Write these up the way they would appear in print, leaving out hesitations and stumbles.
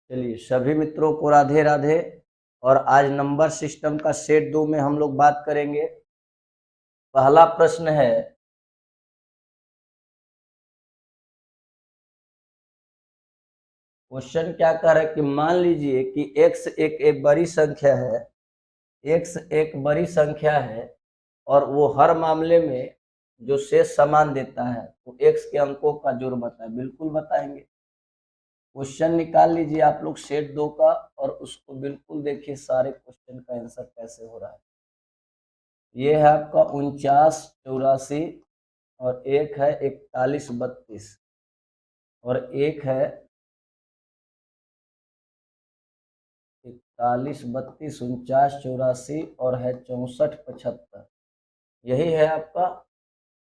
चलिए सभी मित्रों को राधे राधे। और आज नंबर सिस्टम का सेट 2 में हम लोग बात करेंगे। पहला प्रश्न है, क्वेश्चन क्या कह रहा है कि मान लीजिए कि x एक बड़ी संख्या है, x एक बड़ी संख्या है और वो हर मामले में जो शेष समान देता है, तो x के अंकों का जोड़ बताए। बिल्कुल बताएंगे। क्वेश्चन निकाल लीजिए आप लोग सेट 2 का और उसको बिल्कुल देखिए सारे क्वेश्चन का आंसर कैसे हो रहा है। ये है आपका 49 84 और एक है 41 32 और एक है 41 32 49 84 और है 64 75। यही है आपका।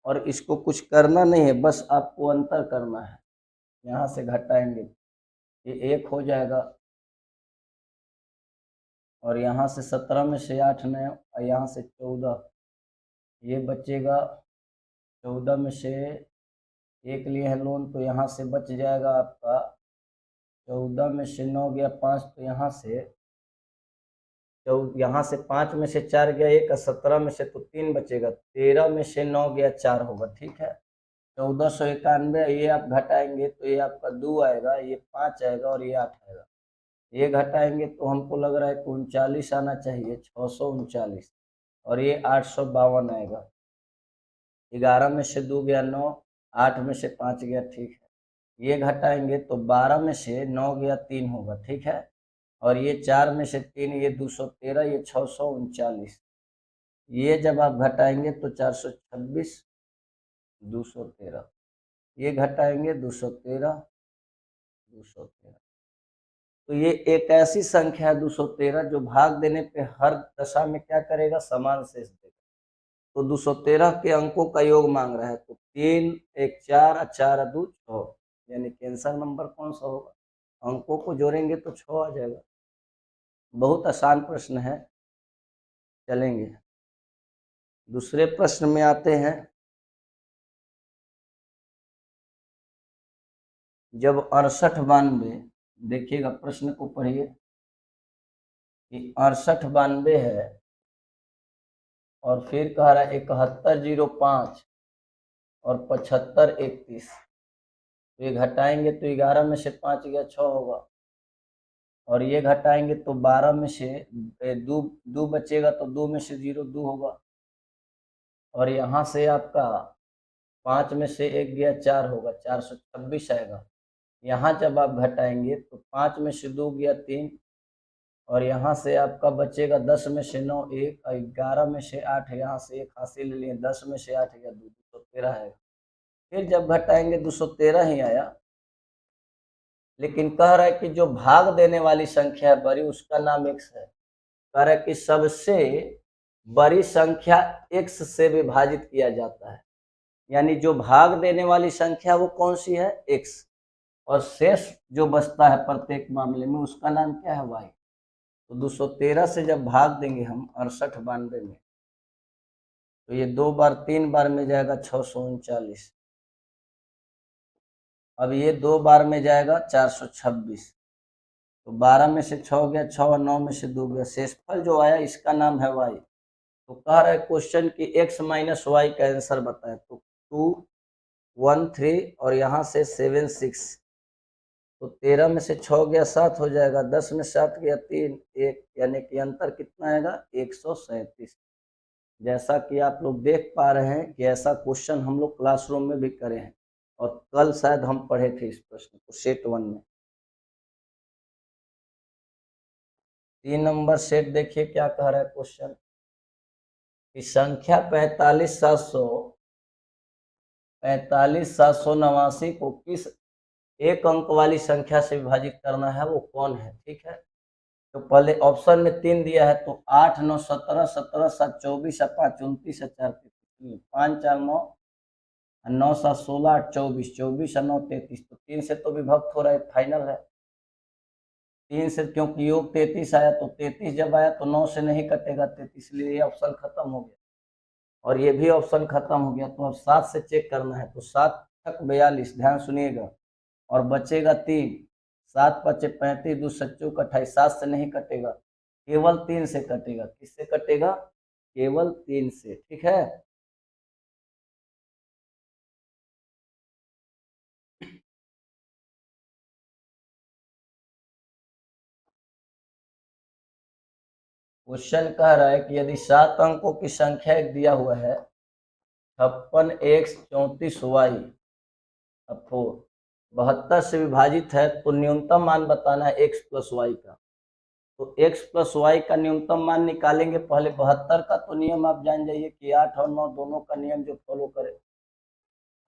और इसको कुछ करना नहीं है, बस आपको अंतर करना है। यहाँ से घटाएंगे, ये 1 हो जाएगा और यहाँ से 17 में से 8 नए और यहाँ से 14, ये बचेगा। 14 में से एक लिए है लोन, तो यहाँ से बच जाएगा आपका 14 में से 9 गया 5, तो यहाँ से 5 में से 4 गया 1 और 17 में से तो 3 बचेगा। 13 में से 9 गया 4 होगा, ठीक है। 1491 ये आप घटाएंगे तो ये आपका 2 आएगा, ये 5 आएगा और ये 8 आएगा। ये घटाएंगे तो हमको लग रहा है कि 39 आना चाहिए, 639 और ये 852 आएगा। 11 में से 2 गया 9, 8 में से 5 गया, ठीक है। ये घटाएंगे तो 12 में से 9 गया 3 होगा, ठीक है। और ये 4 में से 3, ये 213, ये 639। ये जब आप घटाएंगे तो 426 213, ये घटाएंगे 213 213। तो ये एक ऐसी संख्या है 213 जो भाग देने पे हर दशा में क्या करेगा, समान शेष देगा। तो 213 के अंकों का योग मांग रहा है, तो 3 1 4 4 2 6, यानी कि आंसर नंबर कौन सा होगा। अंकों को जोड़ेंगे तो 6 आ जाएगा। बहुत आसान प्रश्न है। चलेंगे दूसरे प्रश्न में आते हैं। जब 68 92, देखिएगा प्रश्न को पढ़िए कि 68 92 है और फिर कह रहा है 7105 और 75 31। तो ये घटाएंगे तो 11 में से 5 गया 6 होगा और ये घटाएंगे तो 12 में से 2 बचेगा, तो 2 में से 0 2 होगा और यहाँ से आपका 5 में से 1 गया 4 होगा, 426 आएगा। यहाँ जब आप घटाएंगे तो 5 में से 2 गया 3 और यहाँ से आपका बचेगा 10 में से 9 1 और 11 में से 8, यहाँ से 1 हासिल ले लिए, 10 में से 8 गया 2, 213 आएगा। फिर जब घटाएंगे 213 ही आया, लेकिन कह रहा है कि जो भाग देने वाली संख्या है बड़ी, उसका नाम x है। कह रहा है कि सबसे बड़ी संख्या x से विभाजित किया जाता है, यानी जो भाग देने वाली संख्या वो कौन सी है, x, और शेष जो बचता है प्रत्येक मामले में उसका नाम क्या है, y। तो 213 से जब भाग देंगे हम 68 92 में, तो ये 2 बार 3 बार में जाएगा 639। अब ये 2 बार में जाएगा 426। तो 12 में से 6 गया 6 और 9 में से 2 गया, शेषफल जो आया इसका नाम है y। तो कह रहा है क्वेश्चन की x माइनस वाई का आंसर बताए। तो 2 1 3 और यहाँ से 7 6, तो 13 में से 6 गया 7 हो जाएगा, 10 में 7 गया 3 1, यानी कि अंतर कितना आएगा, 137। जैसा कि आप लोग देख पा रहे हैं कि ऐसा क्वेश्चन हम लोग क्लासरूम में भी करे हैं और कल शायद हम पढ़े थे इस प्रश्न को सेट 1 में। 3 नंबर सेट देखिए क्या कह रहा है क्वेश्चन कि संख्या 45 789 को किस एक अंक वाली संख्या से विभाजित करना है, वो कौन है, ठीक है। तो पहले ऑप्शन में 3 दिया है, तो 8 9 17 17 7 24 5 29 4 33, 5 4 9 9 7 16 8 24 24 9 33, तो 3 से तो विभक्त हो रहा है, फाइनल है। 3 से क्योंकि योग 33 आया, तो 33 जब आया तो 9 से नहीं कटेगा 33, इसलिए ये ऑप्शन खत्म हो गया और ये भी ऑप्शन खत्म हो गया। तो अब 7 से चेक करना है, तो 7 तक 42, ध्यान सुनिएगा, और बचेगा 3, 7 पचे 35, 2 सच्चू 28, 7 से नहीं कटेगा, केवल 3 से कटेगा। किससे कटेगा? केवल 3 से। ठीक है, क्वेश्चन कह रहा है कि यदि 7 अंकों की संख्या एक दिया हुआ है 56x 34y अब 72 से विभाजित है, तो न्यूनतम मान बताना है x प्लस वाई का। तो x प्लस वाई का न्यूनतम मान निकालेंगे। पहले 72 का तो नियम आप जान जाइए कि 8 और 9 दोनों का नियम जो फॉलो करे,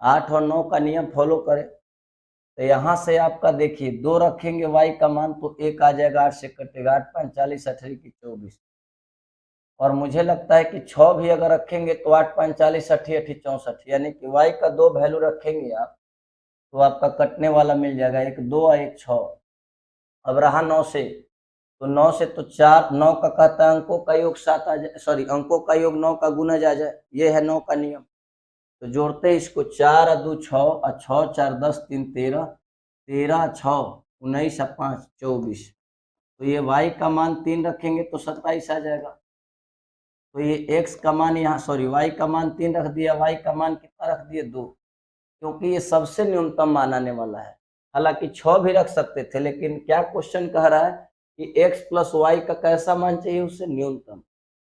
8 और 9 का नियम फॉलो करे। तो यहाँ से आपका देखिए 2 रखेंगे y का मान तो 1 आ जाएगा, 8 से कटेगा, 8 5 40, 18 की 24। और मुझे लगता है कि 6 भी अगर रखेंगे तो 8 5 40, 80 80 64, यानी कि y का 2 वैल्यू रखेंगे आप तो आपका कटने वाला मिल जाएगा, एक 2 और एक 6। अब रहा 9 से, तो 9 से तो 4, 9 का कहता है अंकों का योग 7 आ जाए, सॉरी अंकों का योग 9 का गुणज आ जाए, ये है 9 का नियम। तो जोड़ते हैं इसको, 4 और 2 6 और 6 4 10 3 13, 13 6 19 और 5 24। तो ये y का मान 3 रखेंगे तो 27 आ जाएगा। तो ये x का मान यहाँ, सॉरी y का मान 3 रख दिया, y का मान कितना रख दिए 2, क्योंकि ये सबसे न्यूनतम मान आने वाला है। हालांकि 6 भी रख सकते थे, लेकिन क्या क्वेश्चन कह रहा है कि x प्लस वाई का कैसा मान चाहिए उसे? न्यूनतम।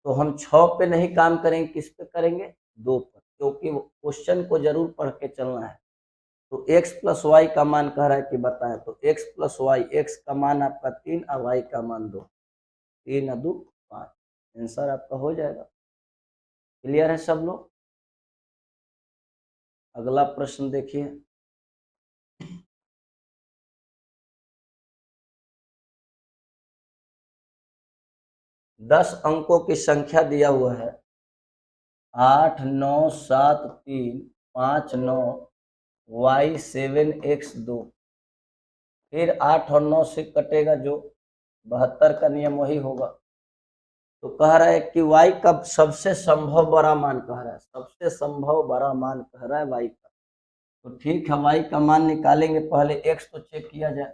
तो हम 6 पे नहीं काम करेंगे, किस पे करेंगे? 2 पर, क्योंकि क्वेश्चन को जरूर पढ़ के चलना है। तो x प्लस वाई का मान कह रहा है कि बताएं, तो x प्लस वाई, x का मान आपका 3 और y का मान 2, 3 और 2 5, आंसर आपका हो जाएगा। क्लियर है सब लोग? अगला प्रश्न देखिए, 10 अंकों की संख्या दिया हुआ है 8 9 7 3 5 9 y 7 x 2। फिर 8 और 9 से कटेगा जो 72 का नियम वही होगा। तो कह रहा है कि y का सबसे संभव बड़ा मान कह रहा है, सबसे संभव बड़ा मान कह रहा है y का। तो ठीक है, y का मान निकालेंगे, पहले x तो चेक किया जाए।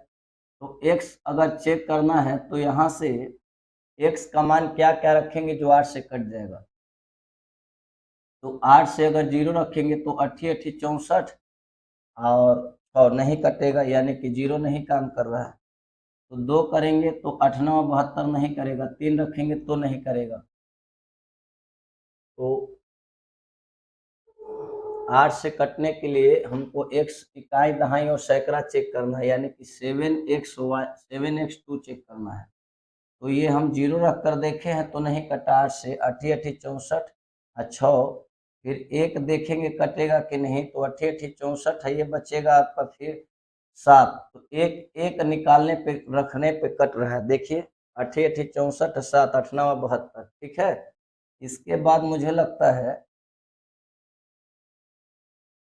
तो x अगर चेक करना है तो यहाँ से x का मान क्या क्या रखेंगे जो 8 से कट जाएगा। तो 8 से अगर 0 रखेंगे तो 80 80 64, और नहीं कटेगा, यानी कि 0 नहीं काम कर रहा है। तो 2 करेंगे तो 8 9 72 नहीं करेगा, 3 रखेंगे तो नहीं करेगा। तो 8 से कटने के लिए हमको x इकाई दहाई और सैकड़ा चेक करना है, यानी कि 7x2 चेक करना है। तो ये हम 0 रख कर देखे हैं तो नहीं कटा, 8 से 80 80 64 और 6, फिर 1 देखेंगे कटेगा कि नहीं, तो 80 80 64 है, ये बचेगा आपका फिर 7। तो एक एक निकालने पे रखने पे कट रहा है, देखिए 80 80 64 7 8 9 72। ठीक है, इसके बाद मुझे लगता है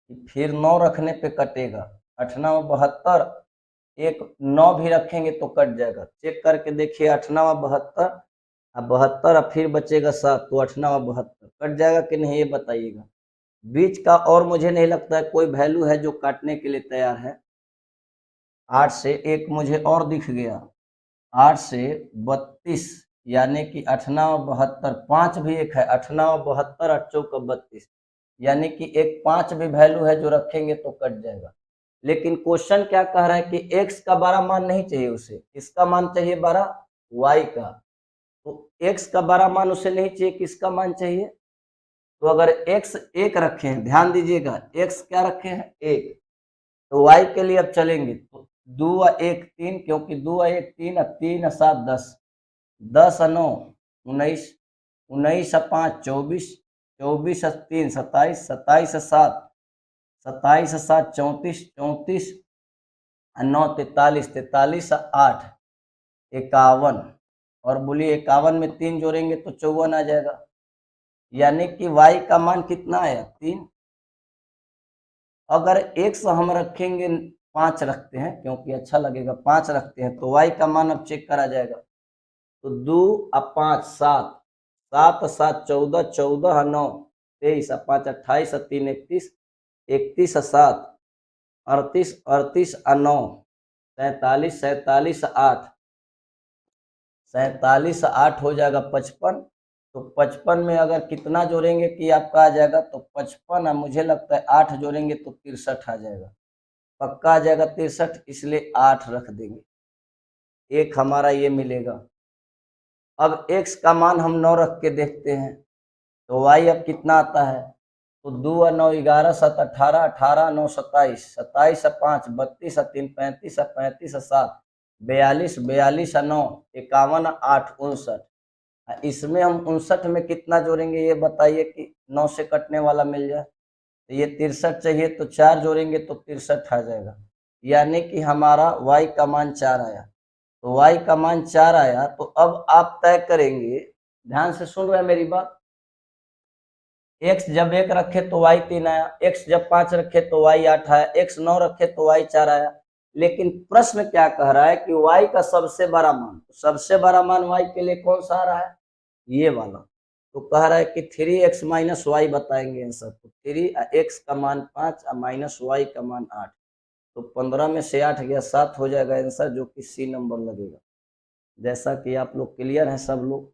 कि फिर 9 रखने पे कटेगा, 8 9 72, एक 9 भी रखेंगे तो कट जाएगा। चेक करके देखिए, 8 9 72 अब 72 और फिर बचेगा 7, तो 8 9 72 कट जाएगा कि नहीं, ये बताइएगा। बीच का और मुझे नहीं लगता है कोई वैल्यू है जो काटने के लिए तैयार है। 8 से एक मुझे और दिख गया, 8 से 32, यानी कि 8 9 72, 5 भी एक है, 8 9 72 8 4 32, यानी कि एक 5 भी वैल्यू है जो रखेंगे तो कट जाएगा। लेकिन क्वेश्चन क्या कह रहा है कि x का बड़ा मान नहीं चाहिए उसे, किसका मान चाहिए बड़ा? y का। तो x का बड़ा मान उसे नहीं चाहिए, किसका मान चाहिए? तो अगर x 1 रखे हैं, ध्यान दीजिएगा, x क्या रखे हैं? 1। तो y के लिए अब चलेंगे, तो 2 और 1 3, क्योंकि 2 और 1 3 और 3 और 7 10, 10 और 9 19, 19 और 5 24, 24 और 3 27, 27 और 7 27 और 7 34, 34 और 9 43, 43 और 8 51, और बोलिए 51 में 3 जोड़ेंगे तो 54 आ जाएगा, यानी कि y का मान कितना आया? 3। अगर x हम रखेंगे, 5 रखते हैं क्योंकि अच्छा लगेगा, 5 रखते हैं, तो y का मान अब चेक करा जाएगा। तो 2 और 5 7, 7 और 7 14, 14 और 9 23 और 5 28 और 3 31, 31 और 7 38, 38 और 9 47, 47 8, 47 8 हो जाएगा 55। तो 55 में अगर कितना जोड़ेंगे कि आपका आ जाएगा, तो 55 मुझे लगता है 8 जोड़ेंगे तो 63 आ जाएगा, पक्का आ जाएगा 63, इसलिए 8 रख देंगे, एक हमारा ये मिलेगा। अब x का मान हम 9 रख के देखते हैं, तो y अब कितना आता है, तो 2 और 9 11, 7 18, 18 9 27, 27 और 5 32 और 3 35 और 35 और 7 42, 42 और 9 51 और 8 59। इसमें हम 59 में कितना जोड़ेंगे ये बताइए कि 9 से कटने वाला मिल जाए। तो ये 63 चाहिए, तो 4 जोड़ेंगे तो 63 आ जाएगा, यानी कि हमारा y का मान 4 आया। तो y का मान 4 आया, तो अब आप तय करेंगे, ध्यान से सुन रहे हैं मेरी बात, x जब 1 रखे तो y 3 आया, x जब 5 रखे तो y 8 आया, x 9 रखे तो y 4 आया। लेकिन प्रश्न क्या कह रहा है कि y का सबसे बड़ा मान, सबसे बड़ा मान y के लिए कौन सा आ रहा है, ये वाला। तो कह रहा है कि 3x माइनस वाई बताएंगे आंसर, तो 3x का मान 5 और माइनस वाई का मान 8, तो 15 में से 8 गया 7 हो जाएगा आंसर, जो कि सी नंबर लगेगा। जैसा कि आप लोग क्लियर है सब लोग।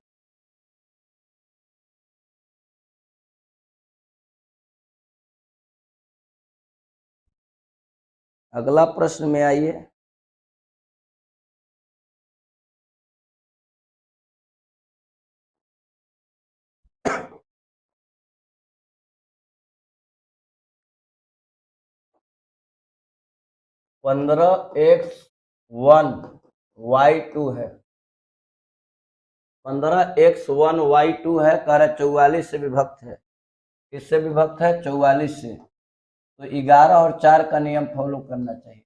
अगला प्रश्न में आइए। पंद्रह एक्स 1 y 2 है, 15x1 y 2 है, कह रहा है 44 से विभक्त है। किससे विभक्त है, 44 से। तो 11 और 4 का नियम फॉलो करना चाहिए,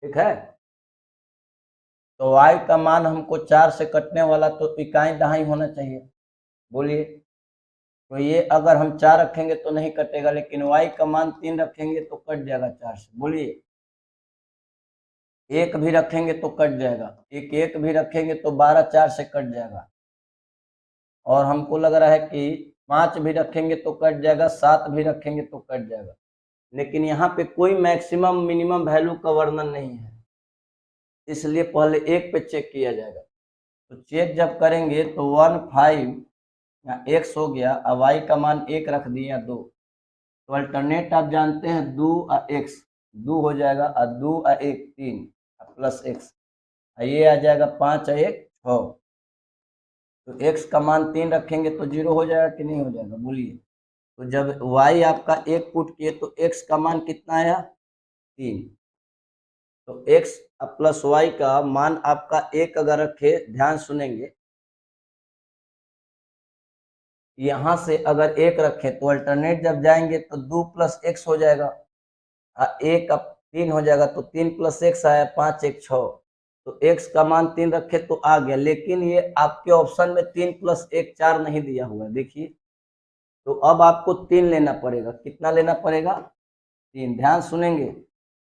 ठीक है। तो y का मान हमको 4 से कटने वाला, तो इकाई दहाई होना चाहिए, बोलिए। तो ये अगर हम 4 रखेंगे तो नहीं कटेगा, लेकिन y का मान 3 रखेंगे तो कट जाएगा 4 से, बोलिए। एक भी रखेंगे तो कट जाएगा, एक भी रखेंगे तो 12 4 से कट जाएगा। और हमको लग रहा है कि 5 भी रखेंगे तो कट जाएगा, 7 भी रखेंगे तो कट जाएगा। लेकिन यहाँ पे कोई मैक्सिमम मिनिमम वैल्यू का वर्णन नहीं है, इसलिए पहले एक पे चेक किया जाएगा। तो चेक जब करेंगे तो 1 5 या x हो गया, अब y का मान 1 रख दिया 2, तो अल्टरनेट आप जानते हैं 2 और x, 2 हो जाएगा और 2 और 1 3 प्लस x, ये आ जाएगा 5 और 1 6। तो x का मान 3 रखेंगे तो 0 हो जाएगा कि नहीं हो जाएगा, बोलिए। तो जब y आपका 1 पुट किए तो x का मान कितना आया, 3। तो x प्लस y का मान आपका 1 अगर रखे, ध्यान सुनेंगे, यहां से अगर 1 रखे तो अल्टरनेट जब जाएंगे तो 2 प्लस x हो जाएगा, 1 अब 3 हो जाएगा, तो 3 प्लस x आया 5 1 6। तो x का मान 3 रखे तो आ गया, लेकिन ये आपके ऑप्शन में 3 प्लस 1 4 नहीं दिया हुआ है, देखिए। तो अब आपको 3 लेना पड़ेगा, कितना लेना पड़ेगा, 3। ध्यान सुनेंगे,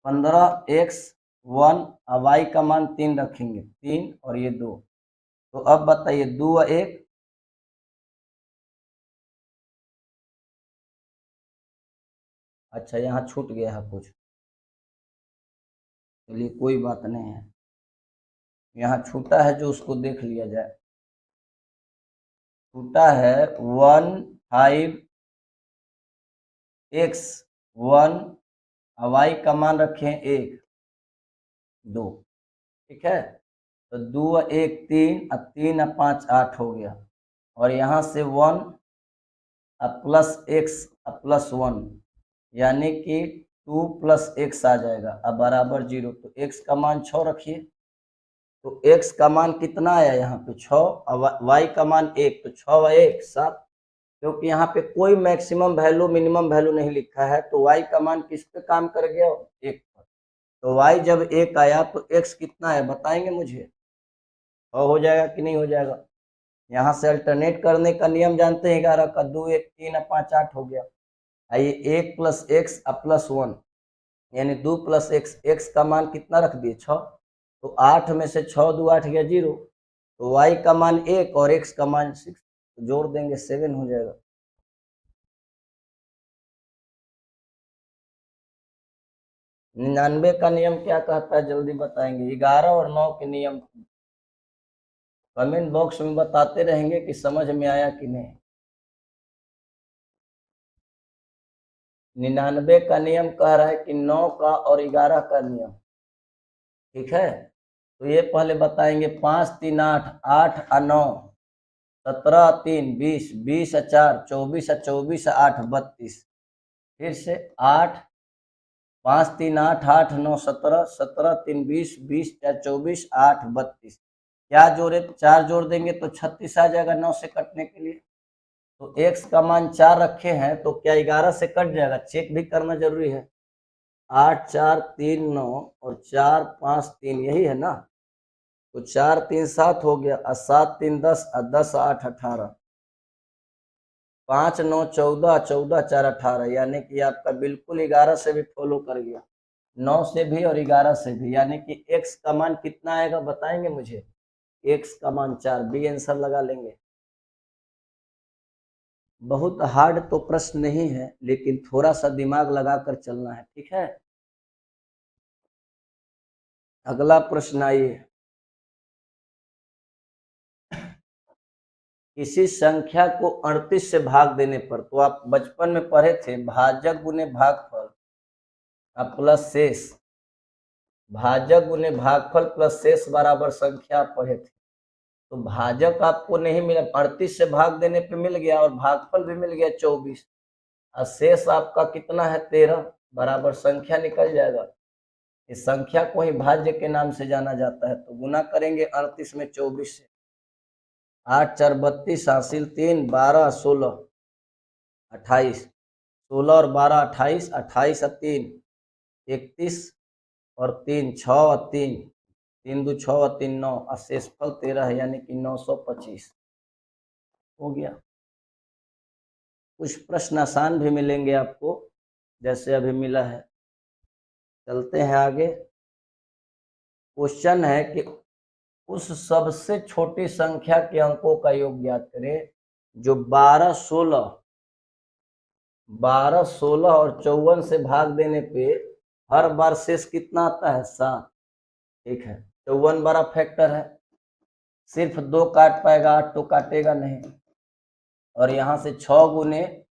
15x1 अब y का मान 3 रखेंगे, 3 और ये 2। तो अब बताइए 2 और 1, अच्छा यहाँ छूट गया है कुछ, चलिए कोई बात नहीं है, यहाँ छूटा है जो उसको देख लिया जाए। छूटा है 1 5 x1 y का मान रखें 1 2, ठीक है। तो 2 1 3 और 3 और 5 8 हो गया, और यहाँ से 1 प्लस x प्लस 1, यानी कि 2 प्लस x आ जाएगा, अब बराबर 0। तो x का मान 6 रखिए, तो x का मान कितना आया यहाँ पे 6, और y का मान 1, तो 6 और 1 7। क्योंकि यहाँ पे कोई मैक्सिमम वैल्यू मिनिमम वैल्यू नहीं लिखा है, तो y का मान किस पे काम कर गया, 1 पर। तो y जब 1 आया तो x कितना है बताएंगे मुझे, और हो जाएगा कि नहीं हो जाएगा। यहाँ से अल्टरनेट करने का नियम जानते हैं, 11 का 2 1 3 और 5 8 हो गया। आइए 1 प्लस एक्स प्लस 1, यानी 2 प्लस एक्स, एक्स का मान कितना रख दिए 6, तो 8 में से 6 2 8 गया 0। तो y का मान 1 और x का मान 6, तो जोड़ देंगे 7 हो जाएगा। 99 का नियम क्या कहता है जल्दी बताएंगे? 11 और 9 के नियम कमेंट बॉक्स में बताते रहेंगे कि समझ में आया कि नहीं। 99 का नियम कह रहा है कि 9 का और 11 का नियम, ठीक है। तो ये पहले बताएंगे। 5 3 8, 8 और 9, 17 3 20, 20 और 4 24, 24 8 32। फिर से 8 5 3 8, 8 9 17, 17 3 20, 20 4 24 8 32। क्या जोड़े? 4 जोड़ देंगे तो 36 आ जाएगा 9 से कटने के लिए। तो x का मान 4 रखे हैं तो क्या 11 से कट जाएगा? चेक भी करना जरूरी है। 8 4 3 9 और 4 5 3, यही है ना। तो 4 3 7 हो गया और 7 3 10 और 10 8 18। 5 9 14, 14 4 18, यानी कि आपका बिल्कुल 11 से भी फॉलो कर गया, 9 से भी और 11 से भी। यानी कि x का मान कितना आएगा बताएंगे मुझे? x का मान 4, बी आंसर लगा लेंगे। बहुत हार्ड तो प्रश्न नहीं है, लेकिन थोड़ा सा दिमाग लगाकर चलना है, ठीक है। अगला प्रश्न आइए। किसी संख्या को 38 से भाग देने पर, तो आप बचपन में पढ़े थे भाजक गुने भागफल प्लस शेष, भाजक गुने भागफल प्लस शेष बराबर संख्या आप पढ़े थे। तो भाजक आपको नहीं मिला, 38 से भाग देने पे मिल गया और भागफल भी मिल गया 24, और शेष आपका कितना है 13, बराबर संख्या निकल जाएगा। इस संख्या को ही भाज्य के नाम से जाना जाता है। तो गुना करेंगे 38 में 24 से। 8 4 32, हासिल 3, 12 16 28, 16 और 12 28, 28 और 3 31 और 3 6 और 3 3 2 6 और 3 9, और शेषफल 13 है, यानी कि 925 हो गया। कुछ प्रश्न आसान भी मिलेंगे आपको, जैसे अभी मिला है। चलते हैं आगे। क्वेश्चन है कि उस सबसे छोटी संख्या के अंकों का योग ज्ञात करें जो 12 16 और 54 से भाग देने पे हर बार शेष कितना आता है? 7, ठीक है। 54 बड़ा फैक्टर है, सिर्फ 2 काट पाएगा, 8 तो काटेगा नहीं। और यहाँ से 6 गुने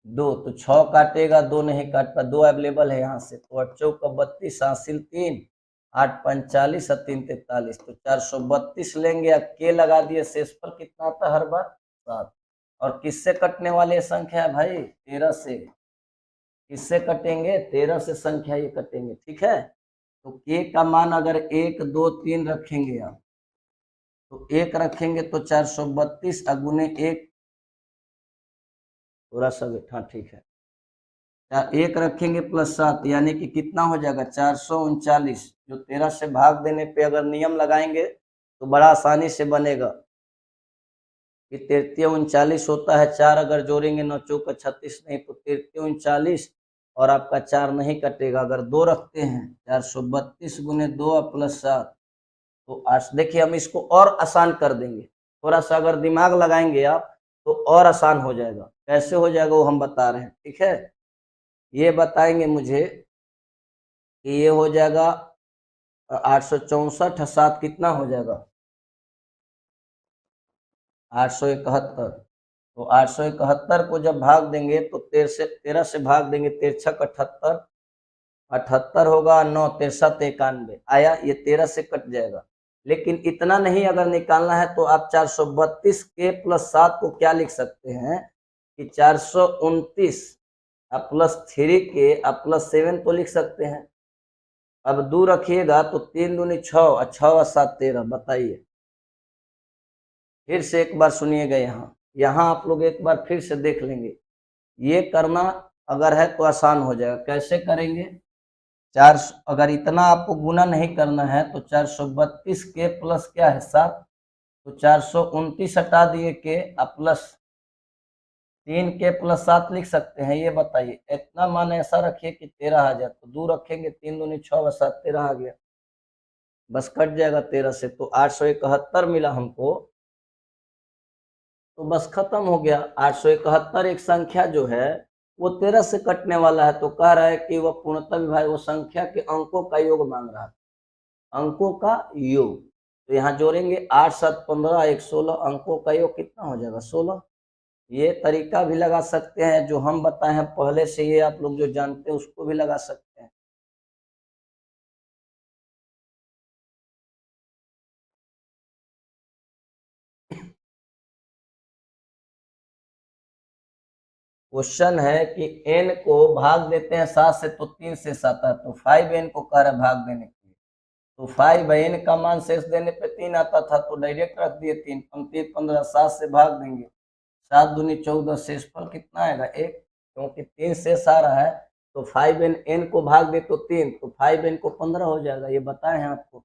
2, तो 6 काटेगा, 2 नहीं काट पा, 2 अवेलेबल है यहाँ से। तो 8 चौक 32, हासिल 3, 8 45 और 3 43, तो 432 लेंगे। अब के लगा दिए, शेषफल कितना आता है हर बार? 7। और किससे कटने वाली संख्या है भाई? 13 से। किससे कटेंगे? 13 से संख्या ये कटेंगे, ठीक है। तो के का मान अगर 1 2 3 रखेंगे आप, तो 1 रखेंगे तो 432 गुने 1, थोड़ा सा हाँ ठीक है, 1 रखेंगे प्लस 7, यानी कि कितना हो जाएगा? 439, जो 13 से भाग देने पे अगर नियम लगाएंगे तो बड़ा आसानी से बनेगा कि 33 39 होता है, 4 अगर जोड़ेंगे 9 चौक 36, नहीं तो 33 39 और आपका 4 नहीं कटेगा। अगर 2 रखते हैं, 432 गुने 2 प्लस 7, तो 8। देखिए हम इसको और आसान कर देंगे, थोड़ा सा अगर दिमाग लगाएंगे आप तो और आसान हो जाएगा। कैसे हो जाएगा वो हम बता रहे हैं, ठीक है। ये बताएंगे मुझे कि ये हो जाएगा 864, 7 कितना हो जाएगा? 871। तो 871 को जब भाग देंगे तो 13 से भाग देंगे, 13 छक 78, 78 होगा, 9 63 91 आया, ये 13 से कट जाएगा। लेकिन इतना नहीं अगर निकालना है तो आप 432 के प्लस 7 को क्या लिख सकते हैं कि 429 प्लस 3 के प्लस 7 तो लिख सकते हैं। अब 2 रखिएगा तो 3 दूनी 6 और 6 और 7 13। बताइए, फिर से एक बार सुनिएगा, यहाँ यहाँ आप लोग एक बार फिर से देख लेंगे। ये करना अगर है तो आसान हो जाएगा। कैसे करेंगे? अगर इतना आपको गुना नहीं करना है तो 432 के प्लस क्या है? 7, तो 429 हटा दिए के प्लस 3 के प्लस 7 लिख सकते हैं। ये बताइए, इतना मान ऐसा रखिए कि 13 आ जाए, तो 2 रखेंगे, 3 दूनी 6 और 7 13 आ गया, बस कट जाएगा 13 से। तो 871 मिला हमको, तो बस खत्म हो गया। 871 एक संख्या जो है वो 13 से कटने वाला है, तो कह रहा है कि वह पूर्णतः विभाज्य, वो संख्या के अंकों का योग मांग रहा है, अंकों का योग। तो यहाँ जोड़ेंगे 8 7 15 1 16, अंकों का योग कितना हो जाएगा 16। ये तरीका भी लगा सकते हैं जो हम बताए हैं पहले से, ये आप लोग जो जानते हैं उसको भी लगा सकते हैं। क्वेश्चन है कि n को भाग देते हैं 7 से, तो 3 से 7 है, तो 5n को कह रहा है भाग देने के लिए। तो 5n का मान शेष देने पे 3 आता था, तो डायरेक्ट रख दिए 3, 35 15, 7 से भाग देंगे, 7 दूनी 14, शेष फल कितना आएगा 1, क्योंकि 3 शेष आ रहा है। तो 5n को भाग दे तो 3, तो 5n को 15 हो जाएगा, ये बताए हैं आपको।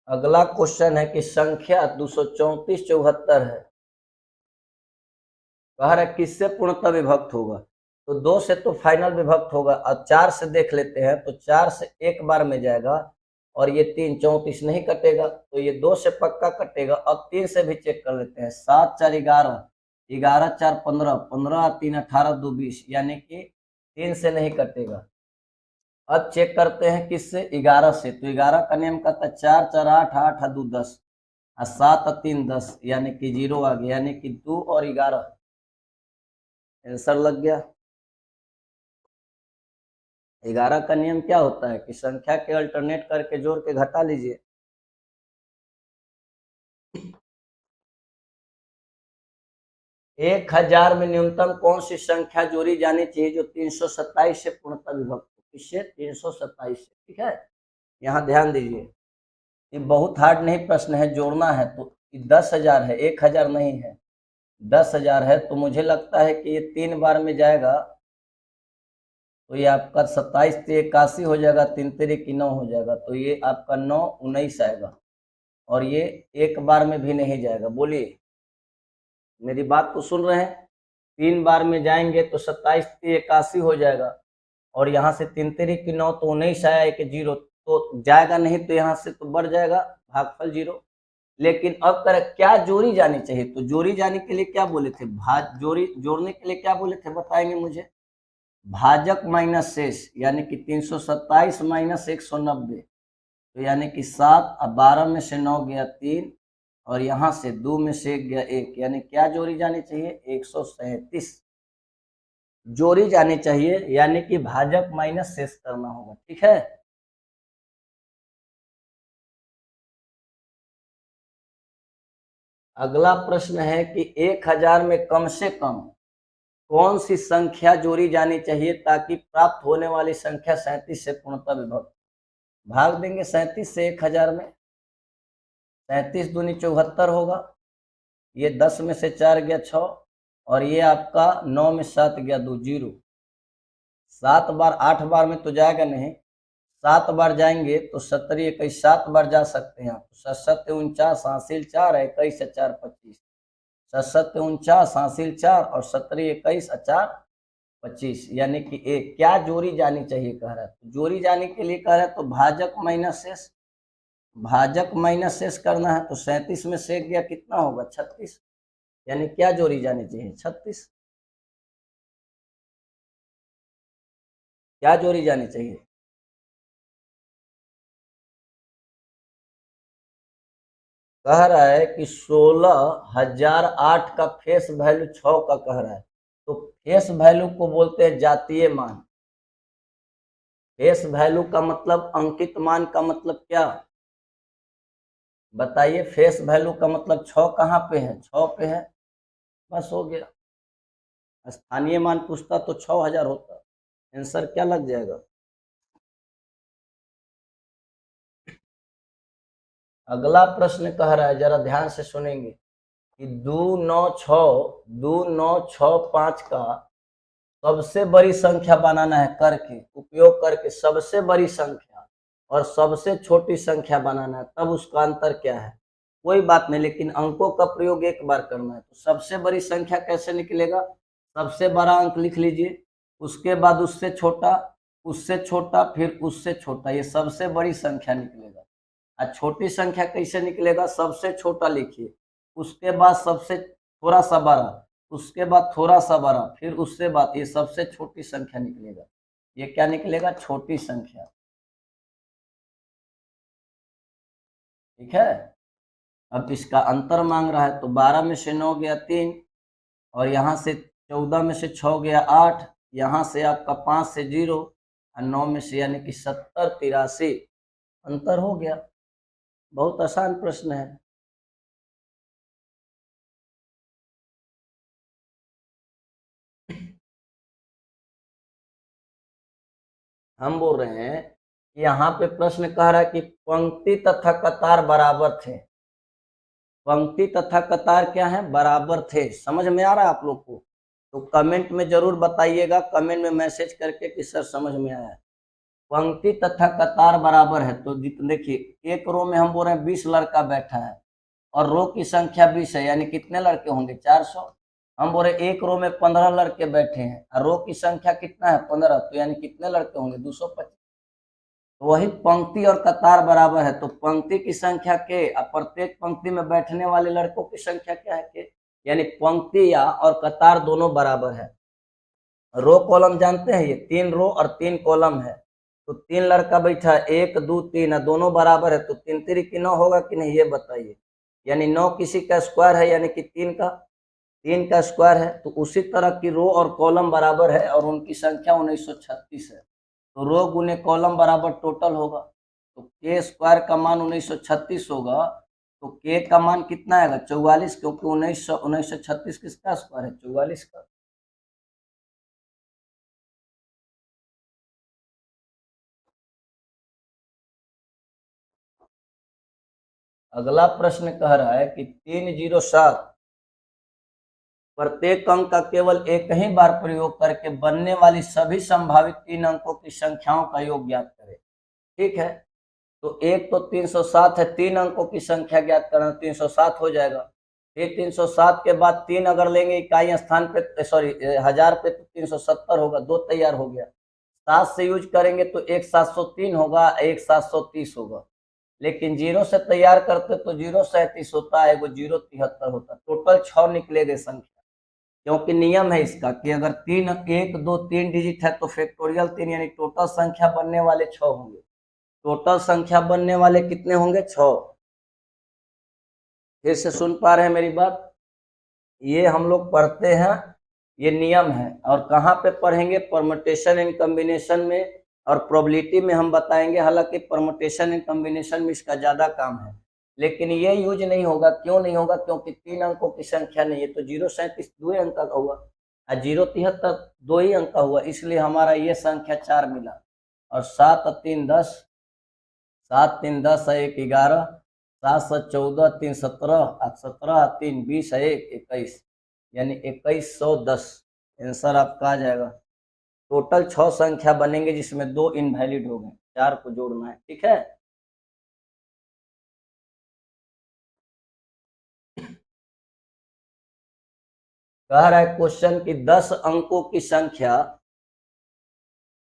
अगला क्वेश्चन है कि संख्या 234 74 है, कह रहा है किससे पूर्णतः विभक्त होगा। तो 2 से तो फाइनल विभक्त होगा, अब 4 से देख लेते हैं, तो 4 से एक बार में जाएगा, और ये 3 34 नहीं कटेगा, तो ये 2 से पक्का कटेगा। अब 3 से भी चेक कर लेते हैं, 7 4 11, 11 4 15, 15 3 18 2 20, यानी कि 3 से नहीं कटेगा। अब चेक करते हैं किससे, 11 से, तो 11 का नियम कहता है 4 4 8 8 2 10, और 7 3 10, यानी कि 0 आ गया, यानी कि 2 और 11 आंसर लग गया। 11 का नियम क्या होता है कि संख्या के अल्टरनेट करके जोड़ के घटा लीजिए। एक हजार में न्यूनतम कौन सी संख्या जोड़ी जानी चाहिए जो 327 से पूर्णतः विभक्त हो, किससे 327 से, ठीक है। यहाँ ध्यान दीजिए, ये बहुत हार्ड नहीं प्रश्न है, जोड़ना है तो 10,000 है, 1,000 नहीं है, 10,000 है, तो मुझे लगता है कि ये 3 बार में जाएगा, तो ये आपका 27 से 81 हो जाएगा, 3 3 की 9 हो जाएगा, तो ये आपका 9 19 आएगा, और ये एक बार में भी नहीं जाएगा। बोलिए, मेरी बात को सुन रहे हैं, 3 बार में जाएंगे तो 27 से 81 हो जाएगा, और यहाँ से 3 3 की 9, तो 19 आया, एक 0 तो जाएगा नहीं, तो यहाँ से तो बढ़ जाएगा भागफल 0। लेकिन अब कर क्या जोड़ी जानी चाहिए, तो जोड़ी जाने के लिए क्या बोले थे, जोड़ी जोड़ने के लिए क्या बोले थे बताएंगे मुझे, भाजक माइनस शेष, यानी कि 327 माइनस 190, तो यानी कि 7, अब 12 में से 9 गया 3, और यहाँ से 2 में से 1 गया 1, यानी क्या जोड़ी जानी चाहिए 137 जोड़ी जानी चाहिए, यानी कि भाजक माइनस शेष करना होगा, ठीक है। अगला प्रश्न है कि 1000 में कम से कम कौन सी संख्या जोड़ी जानी चाहिए ताकि प्राप्त होने वाली संख्या 37 से पूर्णतः विभक्त। भाग देंगे 37 से 1000 में, 37 दूनी 74 होगा, ये 10 में से 4 गया 6, और ये आपका 9 में 7 गया 2 0, 7 बार 8 बार में तो जाएगा नहीं, 7 बार जाएंगे तो 17 21 7 बार जा सकते हैं आप, 7 49 हासिल 4 है, 21 4 25, 7 49 हासिल 4, और 17 21 4 25, यानी कि एक क्या जोड़ी जानी चाहिए कह रहा है, तो जोड़ी जाने के लिए कह रहा है तो भाजक माइनस शेष, भाजक माइनस शेष करना है, तो 37 में से गया कितना होगा 36, यानी क्या जोड़ी जानी चाहिए 36, क्या जोड़ी जानी चाहिए। कह रहा है कि 16,008 का फेस वैल्यू 6 का कह रहा है, तो फेस वैल्यू को बोलते हैं जातीय मान, फेस वैल्यू का मतलब अंकित मान का मतलब क्या बताइए, फेस वैल्यू का मतलब 6 कहाँ पे है 6 पे है, बस हो गया। स्थानीय मान पूछता तो 6,000 होता, आंसर क्या लग जाएगा। अगला प्रश्न कह रहा है, जरा ध्यान से सुनेंगे कि 29625 का सबसे बड़ी संख्या बनाना है, करके उपयोग करके सबसे बड़ी संख्या और सबसे छोटी संख्या बनाना है, तब उसका अंतर क्या है। कोई बात नहीं, लेकिन अंकों का प्रयोग एक बार करना है, तो सबसे बड़ी संख्या कैसे निकलेगा, सबसे बड़ा अंक लिख लीजिए, उसके बाद उससे छोटा, उससे छोटा, फिर उससे छोटा, ये सबसे बड़ी संख्या निकलेगा। छोटी संख्या कैसे निकलेगा, सबसे छोटा लिखिए, उसके बाद सबसे थोड़ा सा बड़ा, उसके बाद थोड़ा सा बड़ा, फिर उससे बाद ये सबसे छोटी संख्या निकलेगा। ये क्या निकलेगा, छोटी संख्या। ठीक है। अब इसका अंतर मांग रहा है, तो 12 में से 9 गया 3, और यहाँ से 14 में से 6 गया 8, यहाँ से आपका 5 से 0, और 9 में से यानी कि 70 83 अंतर हो गया। बहुत आसान प्रश्न है। हम बोल रहे हैं कि यहाँ पे प्रश्न कह रहा है कि पंक्ति तथा कतार बराबर थे। पंक्ति तथा कतार क्या है, बराबर थे। समझ में आ रहा है आप लोग को? तो कमेंट में जरूर बताइएगा, कमेंट में मैसेज करके कि सर समझ में आया। पंक्ति तथा कतार बराबर है, तो देखिए एक रो में हम बोल रहे हैं 20 लड़का बैठा है और रो की संख्या 20 है, यानी कितने लड़के होंगे, 400। हम बोल रहे एक रो में 15 लड़के बैठे हैं और रो की संख्या कितना है, 15, तो यानी कितने लड़के होंगे, 225। तो वही पंक्ति और कतार बराबर है, तो पंक्ति की संख्या के और प्रत्येक पंक्ति में बैठने वाले लड़कों की संख्या क्या है, के, यानी पंक्ति या और कतार दोनों बराबर है। रो कॉलम जानते हैं, ये 3 रो और 3 कॉलम है, तो 3 लड़का बैठा है, 1 2 3 दोनों बराबर है, तो 3 3 की 9 होगा कि नहीं, ये बताइए। यानी 9 किसी का स्क्वायर है, यानी कि 3 का स्क्वायर है। तो उसी तरह की रो और कॉलम बराबर है और उनकी संख्या 1936 है, तो रो गुने कॉलम बराबर टोटल होगा। तो के स्क्वायर का मान 1936 होगा, तो के का मान कितना आएगा, 44, क्योंकि 1936 किसका स्क्वायर है, 44 का। अगला प्रश्न कह रहा है कि 307 प्रत्येक अंक का केवल एक ही बार प्रयोग करके बनने वाली सभी संभावित 3 अंकों की संख्याओं का योग ज्ञात करें। ठीक है, तो एक तो 307 है, 3 अंकों की संख्या ज्ञात करना, 307 हो जाएगा। फिर 307 के बाद 3 अगर लेंगे इकाई स्थान पे, सॉरी 1000 पे, तो 370 होगा, 2 तैयार हो गया। 7 से यूज करेंगे तो एक 703 होगा, एक 730 होगा। लेकिन 0 से तैयार करते तो 037 होता है, वो 073 होता, टोटल 6 निकलेगे संख्या। क्योंकि नियम है इसका कि अगर 3 1 2 3 डिजिट है तो फैक्टोरियल 3, यानी टोटल संख्या बनने वाले 6 होंगे। टोटल संख्या बनने वाले कितने होंगे, 6। फिर से सुन पा रहे हैं मेरी बात? ये हम लोग पढ़ते हैं, ये नियम है। और कहाँ पे पढ़ेंगे, परमुटेशन एंड कॉम्बिनेशन में और प्रोबेबिलिटी में हम बताएंगे। हालांकि परमुटेशन एंड कॉम्बिनेशन में इसका ज्यादा काम है, लेकिन ये यूज नहीं होगा। क्यों नहीं होगा, क्योंकि 3 अंकों की संख्या नहीं है, तो 037 2 अंक का हुआ और 073 2 ही अंक का हुआ, इसलिए हमारा ये संख्या 4 मिला। और 7 और 3 10, 7 3 10 है 1 11, 7 7 14, 3 17, 17 3 20 है 1 21, यानी 2110 आंसर आपका आ जाएगा। टोटल 6 संख्या बनेंगे जिसमें 2 इनवैलिड हो गए, 4 को जोड़ना है। ठीक है, कह रहा है क्वेश्चन की 10 अंकों की संख्या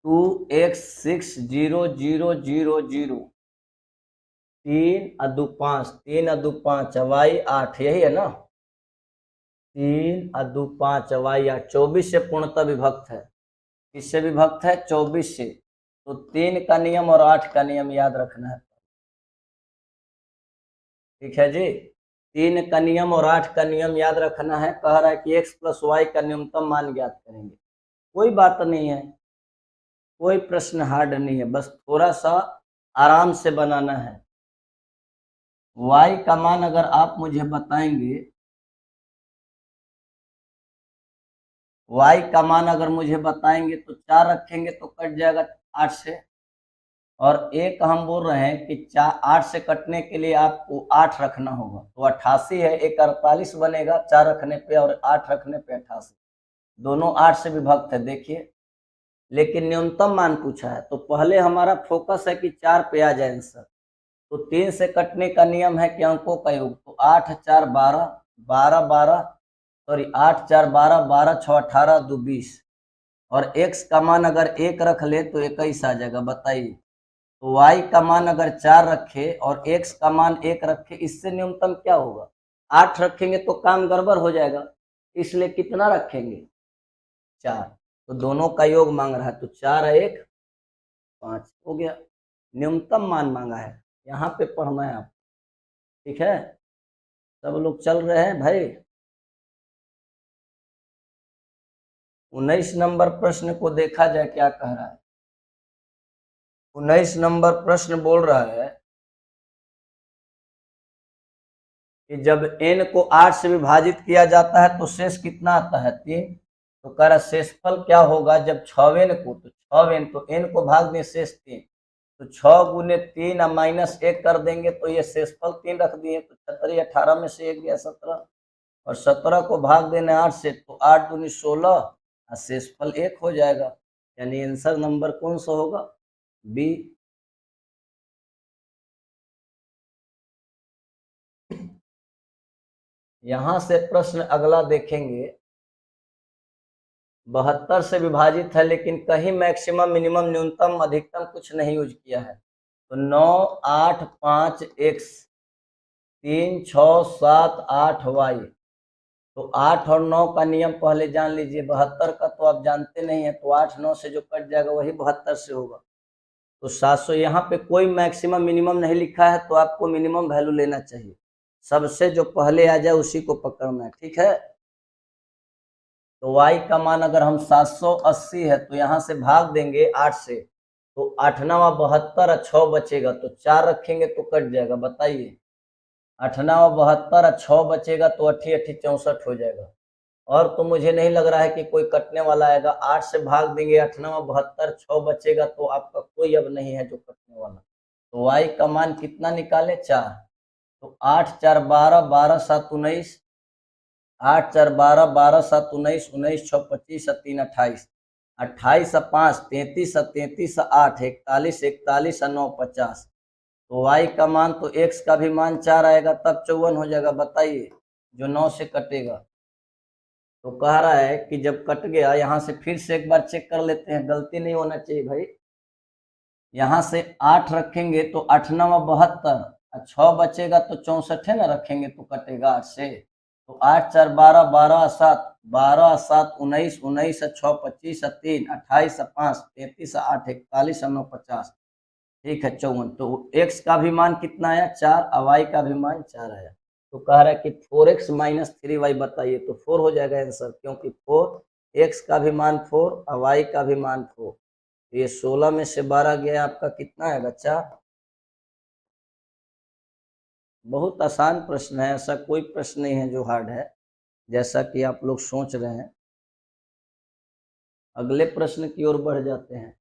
2x60000 3 अदु 5, 3 अदु 5 वाई 8, यही है ना, 3 अदु 5 वाई 8 24 से पूर्णतः विभक्त है। किससे विभक्त है, 24 से। तो 3 का नियम और 8 का नियम याद रखना है। ठीक है जी, 3 का नियम और 8 का नियम याद रखना है। कह रहा है कि x प्लस वाई का न्यूनतम मान ज्ञात करेंगे। कोई बात नहीं है, कोई प्रश्न हार्ड नहीं है, बस थोड़ा सा आराम से बनाना है। y का मान अगर आप मुझे बताएंगे, y का मान अगर मुझे बताएंगे तो 4 रखेंगे तो कट जाएगा 8 से। और एक हम बोल रहे हैं कि 8 से कटने के लिए आपको 8 रखना होगा, तो 88 है, एक 48 बनेगा 4 रखने पे और 8 रखने पे 88, दोनों 8 से विभक्त है। देखिए, लेकिन न्यूनतम मान पूछा है, तो पहले हमारा फोकस है कि 4 पे आ जाए आंसर। तो 3 से कटने का नियम है कि अंकों का योग, तो 8 4 12, 12 12, सॉरी 8 4 12, 12 6 18, 2 20, और x का मान अगर 1 रख ले तो 21 आ जाएगा। बताइए, तो y का मान अगर 4 रखे और x का मान 1 रखे, इससे न्यूनतम क्या होगा? 8 रखेंगे तो काम गड़बड़ हो जाएगा, इसलिए कितना रखेंगे? 4। तो दोनों का योग मांग रहा है, तो 4 1 5 हो गया। न्यूनतम मान मांगा है, यहाँ पे पढ़ना है आप। ठीक है, सब लोग चल रहे हैं भाई। 19 नंबर प्रश्न को देखा जाए क्या कह रहा है। 19 नंबर प्रश्न बोल रहा है कि जब n को 8 से विभाजित किया जाता है तो शेष कितना आता है? 3। तो कह रहा शेषफल क्या होगा जब 6n को, तो 6n तो n को भाग दें शेष 3, तो 6 गुने 3 और माइनस 1 कर देंगे तो ये शेषफल 3 रख दिए, तो 17 18 में से 1 गया 17, और 17 को भाग देने 8 से, तो 8 दूनी 16 और शेषफल 1 हो जाएगा। यानी आंसर नंबर कौन सा होगा? बी। यहां से प्रश्न अगला देखेंगे। 72 से विभाजित है, लेकिन कहीं मैक्सिमम मिनिमम न्यूनतम अधिकतम कुछ नहीं यूज किया है। तो 9 8 5 x 3 6 7 8 y। तो 8 और 9 का नियम पहले जान लीजिए। 72 का तो आप जानते नहीं है, तो 8 9 से जो कट जाएगा वही 72 से होगा। तो 700, यहाँ पे कोई मैक्सिमम मिनिमम नहीं लिखा है, तो आपको मिनिमम वैल्यू लेना चाहिए। सबसे जो पहले आ जाए उसी को पकड़ना है, ठीक है। तो y का मान अगर हम 780 है, तो यहाँ से भाग देंगे 8 से, तो 8 9 72 और 6 बचेगा, तो 4 रखेंगे तो कट जाएगा। बताइए, 8 9 72 और 6 बचेगा, तो 8 8 64 हो जाएगा। और तो मुझे नहीं लग रहा है कि कोई कटने वाला आएगा। 8 से भाग देंगे 8 9 72, 6 बचेगा, तो आपका कोई अब नहीं है जो कटने वाला। तो y का मान कितना निकाले? 4। तो 8 4 12 12 7 19, 8 4 12 12 7 19, 19 6 25 3 28, 28 5 33 33 8 41 41 9 50। तो y का मान, तो x का भी मान 4 आएगा, तब 54 हो जाएगा। बताइए, जो 9 से कटेगा। तो कह रहा है कि जब कट गया, यहाँ से फिर से एक बार चेक कर लेते हैं, गलती नहीं होना चाहिए भाई। यहाँ से 8 रखेंगे तो 8 9 72, और 6 बचेगा तो 64 है ना, रखेंगे तो कटेगा 8 से। तो 8 4 12 12 7 12 7 19 19 6 25 3 28 5 33 8 41 9 50। ठीक है, 54। तो x का भी मान कितना आया? 4, और y का भी मान 4 आया। तो कह रहा है कि 4x माइनस 3y बताइए, तो 4 हो जाएगा आंसर, क्योंकि 4x का भी मान 4 और y का भी मान 4। तो ये 16 में से 12 गया, आपका कितना आएगा? 4। बहुत आसान प्रश्न है, ऐसा कोई प्रश्न नहीं है जो हार्ड है जैसा कि आप लोग सोच रहे हैं। अगले प्रश्न की ओर बढ़ जाते हैं।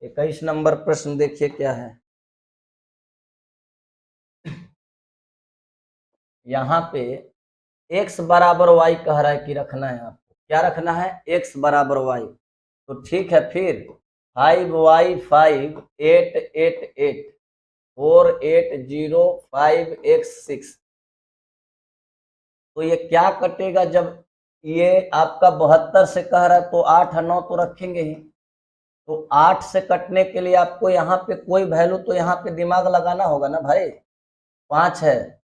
21 नंबर प्रश्न देखिए क्या है। यहाँ पे x बराबर y कह रहा है कि रखना है आपको। क्या रखना है? x बराबर y। तो ठीक है, फिर 5y 5 8 8 8 4 8 0 5 x 6। तो ये क्या कटेगा जब ये आपका 72 से कह रहा है, तो 8 9 तो रखेंगे ही। तो 8 से कटने के लिए आपको यहाँ पे कोई वैल्यू तो यहाँ पे दिमाग लगाना होगा ना भाई। 5 है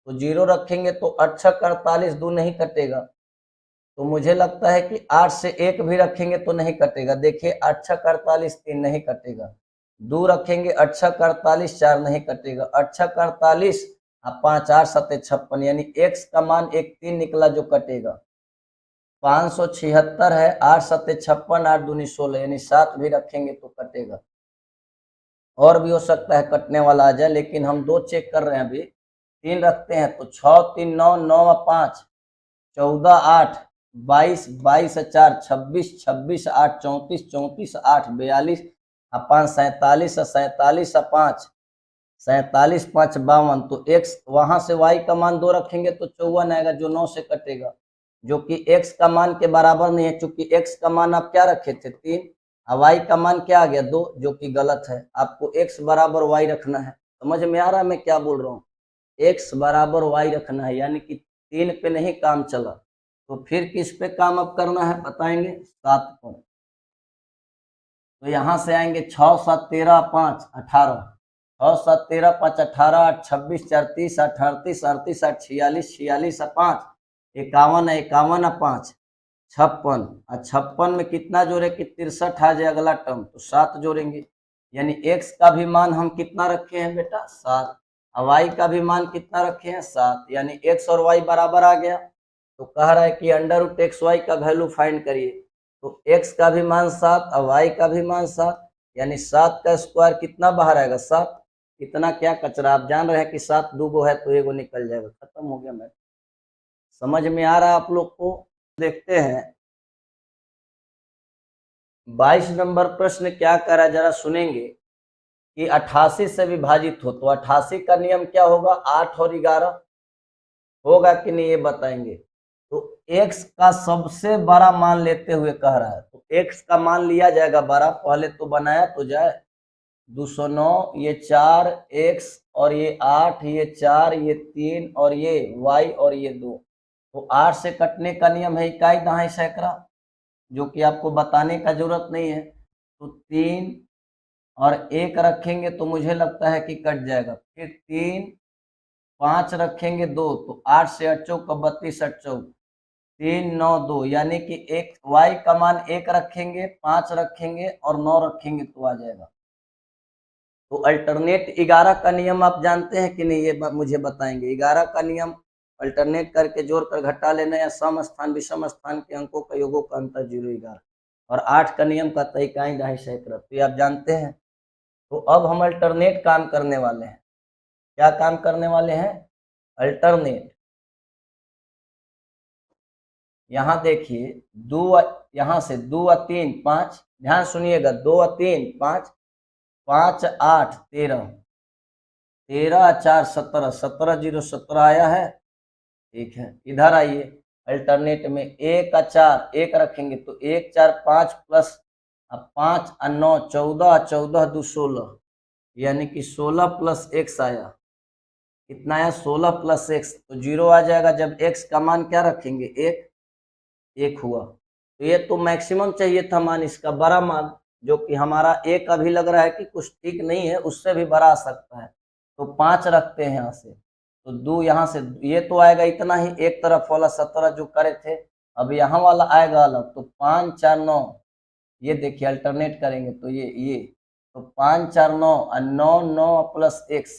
तो 0 रखेंगे, तो 8 6 48 2 नहीं कटेगा। तो मुझे लगता है कि 8 से 1 भी रखेंगे तो नहीं कटेगा। देखिए, 8 6 48 3 नहीं कटेगा। 2 रखेंगे, 8 6 48 4 नहीं कटेगा। 8 6 48 और 5 8 7 56, यानी x का मान 1 3 निकला जो कटेगा। 576 है, 8 7 56 8 दूनी 16, यानी 7 भी रखेंगे तो कटेगा। और भी हो सकता है कटने वाला आ जाए, लेकिन हम 2 चेक कर रहे हैं अभी। 3 रखते हैं तो 6 3 9 9 5 14 8 22 22 4 26 26 8 34 34 8 42 5 47 47 5 47 5 52। तो x, वहां से y का मान 2 रखेंगे तो 54 आएगा, जो 9 से कटेगा, जो कि x का मान के बराबर नहीं है, क्योंकि x का मान आप क्या रखे थे? 3, और y का मान क्या आ गया? 2, जो कि गलत है। आपको x बराबर y रखना है। समझ में आ रहा है मैं क्या बोल रहा हूँ? x बराबर y रखना है, यानी कि 3 पे नहीं काम चला, तो फिर किस पे काम अब करना है बताएंगे? 7 पर। तो यहाँ से आएंगे 6 7 13 5 18, 6 7 13 5 18, 26 4 30 38 38 46 46 5 51 51 5 56, और 56 में कितना जोड़े कि 63 आ जाए अगला टर्म, तो 7 जोड़ेंगे। यानी x का भी मान हम कितना रखे हैं बेटा 7, और y का भी मान कितना रखे हैं 7, यानी x और y बराबर आ गया। तो कह रहा है कि √xy का वैल्यू फाइंड करिए, तो x का भी मान 7 और y का भी मान 7, यानी 7 का स्क्वायर कितना बाहर आएगा 7। इतना क्या कचरा, आप जान रहे हैं कि 7 दूगो है तो एगो निकल जाएगा, खत्म हो गया। मैं समझ में आ रहा है आप लोग को। देखते हैं 22 नंबर प्रश्न क्या कर रहा है, जरा सुनेंगे कि 88 से विभाजित हो तो 88 का नियम क्या होगा, 8 और 11 होगा कि नहीं ये बताएंगे। तो x का सबसे बड़ा मान लेते हुए कह रहा है, तो x का मान लिया जाएगा बड़ा, पहले तो बनाया तो जाए 209, ये 4 x और ये 8, ये 4, ये 3 और ये y और ये 2, तो 8 से कटने का नियम है इकाई दहाई सैकड़ा, जो कि आपको बताने का जरूरत नहीं है। तो 3 और 1 रखेंगे तो मुझे लगता है कि कट जाएगा, फिर 3 5 रखेंगे 2, तो 8 से 8 चौक 32 8 चौक 3 9 2, यानी कि एक y का मान 1 रखेंगे, 5 रखेंगे और 9 रखेंगे तो आ जाएगा। तो अल्टरनेट 11 का नियम आप जानते हैं कि नहीं ये मुझे बताएंगे। 11 का नियम अल्टरनेट करके जोड़कर घटा लेना या सम स्थान विषम स्थान के अंकों का योगों का अंतर 0 11, और 8 का नियम कहता है इकाई दहाई सैकड़ा, तो ये आप जानते हैं। तो अब हम अल्टरनेट काम करने वाले हैं। क्या काम करने वाले हैं, अल्टरनेट। यहाँ देखिए 2, यहाँ से 2 और 3 5, ध्यान सुनिएगा, 2 और 3 5, 5 8 13, 13 4 17, 17 0 17 आया है, ठीक है। इधर आइए अल्टरनेट में 1 और 4 1 रखेंगे तो 1 4 5 प्लस 5 और 9 14, 14 2 16, यानी कि 16 प्लस x आया, कितना आया 16 प्लस x, तो 0 आ जाएगा जब x का मान क्या रखेंगे 1 हुआ। तो ये तो मैक्सिमम चाहिए था मान इसका बड़ा मान, जो कि हमारा 1 अभी लग रहा है कि कुछ ठीक नहीं है, उससे भी बड़ा आ सकता है, तो 5 रखते हैं यहाँ से। तो 2 यहाँ से ये तो आएगा इतना ही, एक तरफ वाला 17 जो करे थे, अब यहाँ वाला आएगा अलग, तो 5 4 9, ये देखिए अल्टरनेट करेंगे तो ये तो 5 4 9 और 9 9 प्लस x,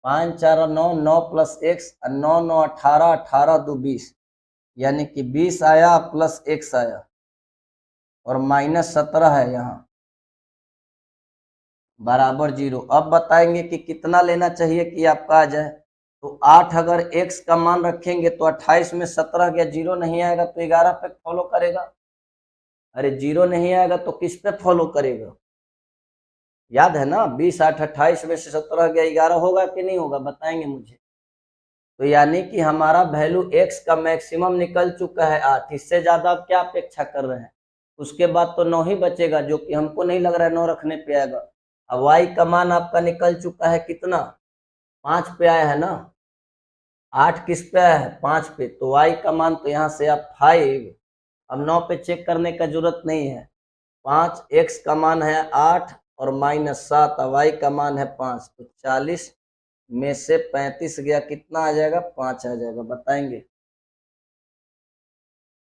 5 4 9 9 प्लस x और 9 9 18 18 2 20, यानी कि 20 आया प्लस x आया और माइनस 17 है यहाँ बराबर 0। अब बताएंगे कि कितना लेना चाहिए कि आपका आ जाए। तो 8 अगर x का मान रखेंगे तो 28 में 17 गया, 0 नहीं आएगा तो 11 पे फॉलो करेगा। अरे 0 नहीं आएगा तो किस पे फॉलो करेगा, याद है ना, 20 8 28 में से 17 गया 11 होगा कि नहीं होगा, बताएंगे मुझे। तो यानी कि हमारा वैल्यू x का मैक्सिमम निकल चुका है 8, इससे ज्यादा आप क्या अपेक्षा कर रहे हैं। उसके बाद तो 9 ही बचेगा, जो कि हमको नहीं लग रहा है 9 रखने पे आएगा। अब y का मान आपका निकल चुका है कितना, 5 पे आया है ना, 8 किस पे आया है 5 पे, तो y का मान तो यहाँ से आप 5, अब 9 पे चेक करने का जरूरत नहीं है, 5 x का मान है 8 और माइनस 7, y का मान है 5, तो 40 में से 35 गया, कितना आ जाएगा 5 आ जाएगा, बताएंगे।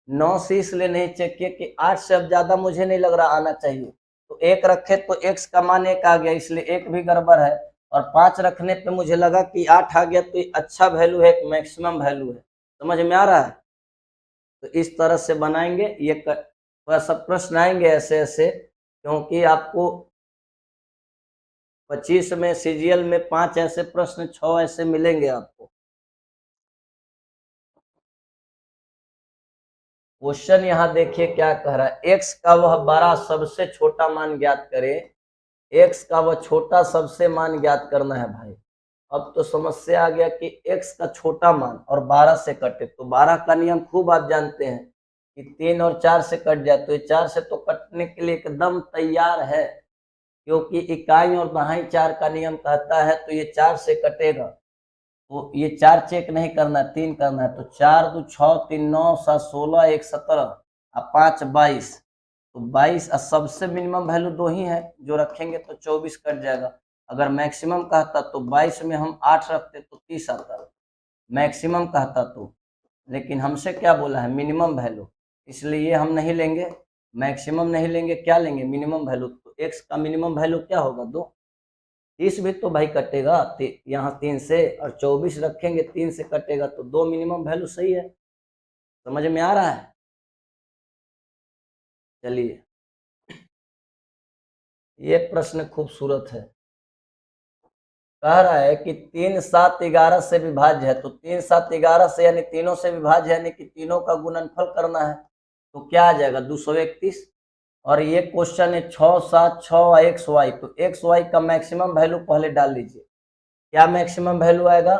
9 से इसलिए नहीं चेक किया कि 8 से अब ज्यादा मुझे नहीं लग रहा आना चाहिए, तो 1 रखे तो x का मान 1 आ गया, इसलिए 1 भी गड़बड़ है, और 5 रखने पे मुझे लगा कि 8 आ गया, तो अच्छा वैल्यू है, मैक्सिमम वैल्यू है। समझ में आ रहा है। तो इस तरह से बनाएंगे, ये थोड़ा सा प्रश्न आएंगे ऐसे ऐसे, क्योंकि आपको 25 में सीजीएल में 5 ऐसे प्रश्न 6 ऐसे मिलेंगे आपको। क्वेश्चन यहाँ देखिए क्या कह रहा है, x का वह बड़ा सबसे छोटा मान ज्ञात करे, x का वह छोटा सबसे मान ज्ञात करना है भाई। अब तो समस्या आ गया कि x का छोटा मान और 12 से कटे, तो 12 का नियम खूब आप जानते हैं कि 3 और 4 से कट जाए, तो ये 4 से तो कटने के लिए एकदम तैयार है, क्योंकि इकाई और दहाई 4 का नियम कहता है, तो ये 4 से कटेगा। तो ये 4 चेक नहीं करना है, 3 करना है, तो 4 2 6 3 9 7 16 1 17 और 5 22, तो 22 सबसे मिनिमम वैल्यू 2 ही है जो रखेंगे तो 24 कट जाएगा। अगर मैक्सिमम कहता तो 22 में हम 8 रखते तो 30 आता, मैक्सिमम कहता तो। लेकिन हमसे क्या बोला है, मिनिमम वैल्यू, इसलिए हम नहीं लेंगे, मैक्सिमम नहीं लेंगे, क्या लेंगे, मिनिमम वैल्यू। तो x का मिनिमम वैल्यू क्या होगा, 2। 30 भी तो भाई कटेगा यहाँ 3 से, और 24 रखेंगे 3 से कटेगा, तो 2 मिनिमम वैल्यू सही है। समझ में आ रहा है? चलिए, ये प्रश्न खूबसूरत है। कह रहा है कि 3 7 11 से विभाज्य है, तो 3 7 11 से यानी तीनों से विभाज्य है, यानी कि तीनों का गुणनफल करना है। तो क्या आ जाएगा, 231। और ये क्वेश्चन है 6 7 6 एक्स वाई, तो एक्स वाई का मैक्सिमम वैल्यू पहले डाल लीजिए। क्या मैक्सिमम वैल्यू आएगा,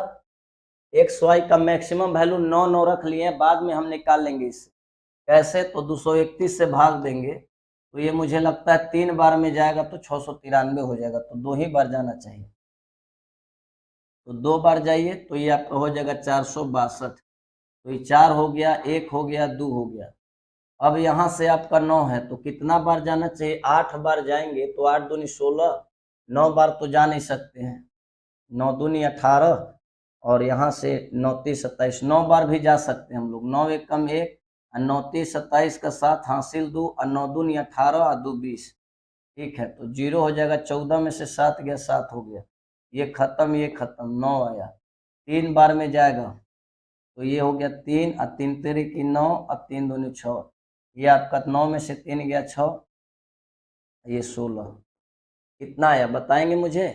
एक्स वाई का मैक्सिमम वैल्यू 9 9 रख लिए, बाद में हम निकाल लेंगे इससे। कैसे, तो 231 से भाग देंगे, तो ये मुझे लगता है 3 बार में जाएगा तो 693 हो जाएगा, तो 2 ही बार जाना चाहिए। तो 2 बार जाइए तो ये आपका हो जाएगा 462। तो ये 4 हो गया, 1 हो गया, 2 हो गया। अब यहाँ से आपका 9 है, तो कितना बार जाना चाहिए, 8 बार जाएंगे, तो 8 दूनी 16, 9 बार तो जा नहीं सकते हैं, 9 दूनी 18, और यहाँ से 9 3 27, 9 बार भी जा सकते हैं हम लोग। 9 1 कम 1, 9 3 27 का 7 हासिल 2, और 9 दूनी 18 और 2 20। ठीक है, तो 0 हो जाएगा, 14 में से 7 गया, 7 हो गया, ये खत्म, ये खत्म, 9 आया। 3 बार में जाएगा, तो ये हो गया 3 और 3 तेरी की 9 और 3 दूनी 6, ये आपका 9 में से 3 गया 6, ये 16। कितना आया बताएंगे मुझे,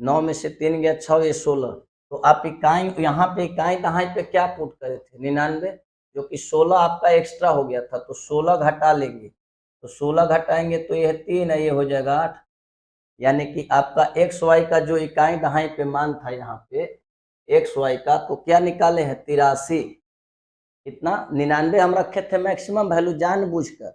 9 में से 3 गया 6, ये 16। तो आप इकाई, यहाँ पे इकाई दहाई पे क्या पुट करे थे, 99, जो कि 16 आपका एक्स्ट्रा हो गया था, तो 16 घटा लेंगे, तो 16 घटाएंगे तो ये 3 है, ये हो जाएगा 8। यानी कि आपका एक्स वाई का जो इकाई दहाई पे मान था यहाँ पे एक्स वाई का, तो क्या निकाले हैं, 83। कितना, 99 हम रखे थे मैक्सिमम वैल्यू जानबूझकर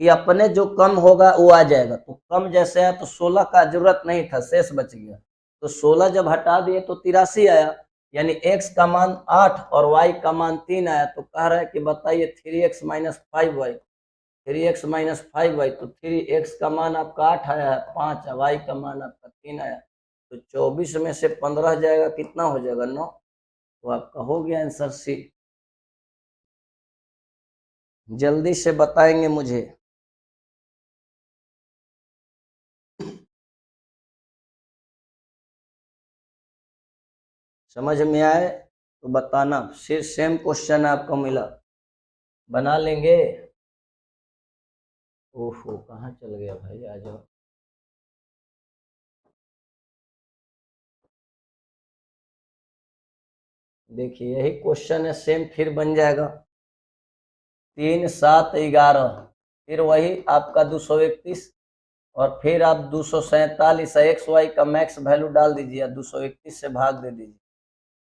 कि अपने जो कम होगा वो आ जाएगा। तो कम जैसे है तो 16 का जरूरत नहीं था, शेष बच गया, तो 16 जब हटा दिए तो 83 आया, यानी x का मान 8 और y का मान 3 आया। तो कह रहा है कि बताइए 3x minus 5y, 3x minus 5y, तो 3x का मान आपका 8 आया है, 5, y का मान आपका 3 आया, तो 24 में से 15 जाएगा, कितना हो जाएगा, 9। तो आपका हो गया आंसर सी। जल्दी से बताएंगे मुझे। समझ में आए तो बताना, फिर सेम क्वेश्चन आपको मिला, बना लेंगे। ओहो, कहाँ चल गया भाई, आ जाओ। देखिए यही क्वेश्चन है, सेम फिर बन जाएगा। 3 7 11, फिर वही आपका 231, और फिर आप 247 एक्स वाई का मैक्स वैल्यू डाल दीजिए, 231 से भाग दे दीजिए,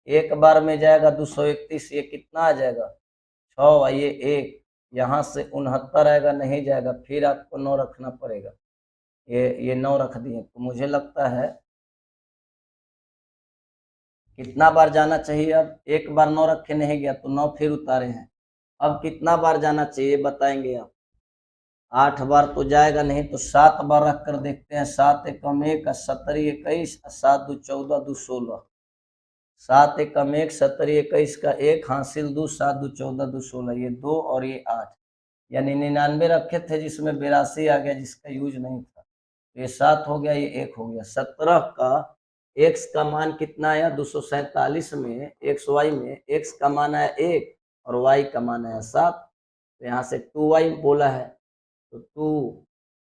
एक बार में जाएगा 231, ये कितना आ जाएगा, 6, ये 1, यहाँ से 69 आएगा, नहीं जाएगा, फिर आपको 9 रखना पड़ेगा, ये 9 रख दिए। तो मुझे लगता है कितना बार जाना चाहिए, अब एक बार 9 रखे नहीं गया, तो 9 फिर उतारे हैं, अब कितना बार जाना चाहिए बताएंगे आप। 8 बार तो जाएगा नहीं, तो 7 बार रख कर देखते हैं, 7 एकम 1, 17 21, 7 2 14, 2 16, 7 एकम 1, 17 21 का 1 हासिल 2, 7 2 14, 2 16, ये 2 और ये 8, यानी 99 रखे थे जिसमें 82 आ गया, जिसका यूज नहीं था, ये 7 हो गया, ये 1 हो गया। 17 का x का मान कितना आया, 247 में एक्स वाई में x का मान आया 1 और y का मान आया 7, तो यहाँ से 2y बोला है, तो 2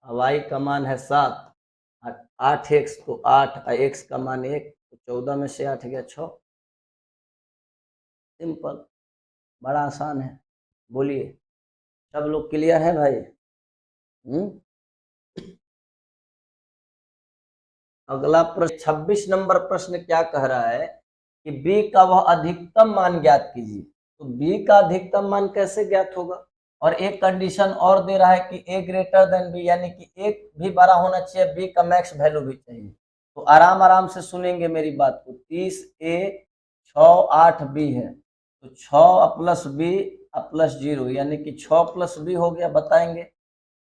y का मान है 7, 8x, तो 8 x का मान 1, तो 14 में से 8 गया 6। सिंपल, बड़ा आसान है। बोलिए, सब लोग क्लियर है भाई? अगला प्रश्न 26 नंबर प्रश्न क्या कह रहा है कि b का वह अधिकतम मान ज्ञात कीजिए। तो b का अधिकतम मान कैसे ज्ञात होगा, और एक कंडीशन और दे रहा है कि a ग्रेटर देन b, यानी कि a भी बड़ा होना चाहिए, b का मैक्स वैल्यू भी चाहिए। तो आराम आराम से सुनेंगे मेरी बात को। 30a 6 8 b है, तो 6 प्लस b प्लस 0, यानी कि 6 प्लस b हो गया, बताएंगे।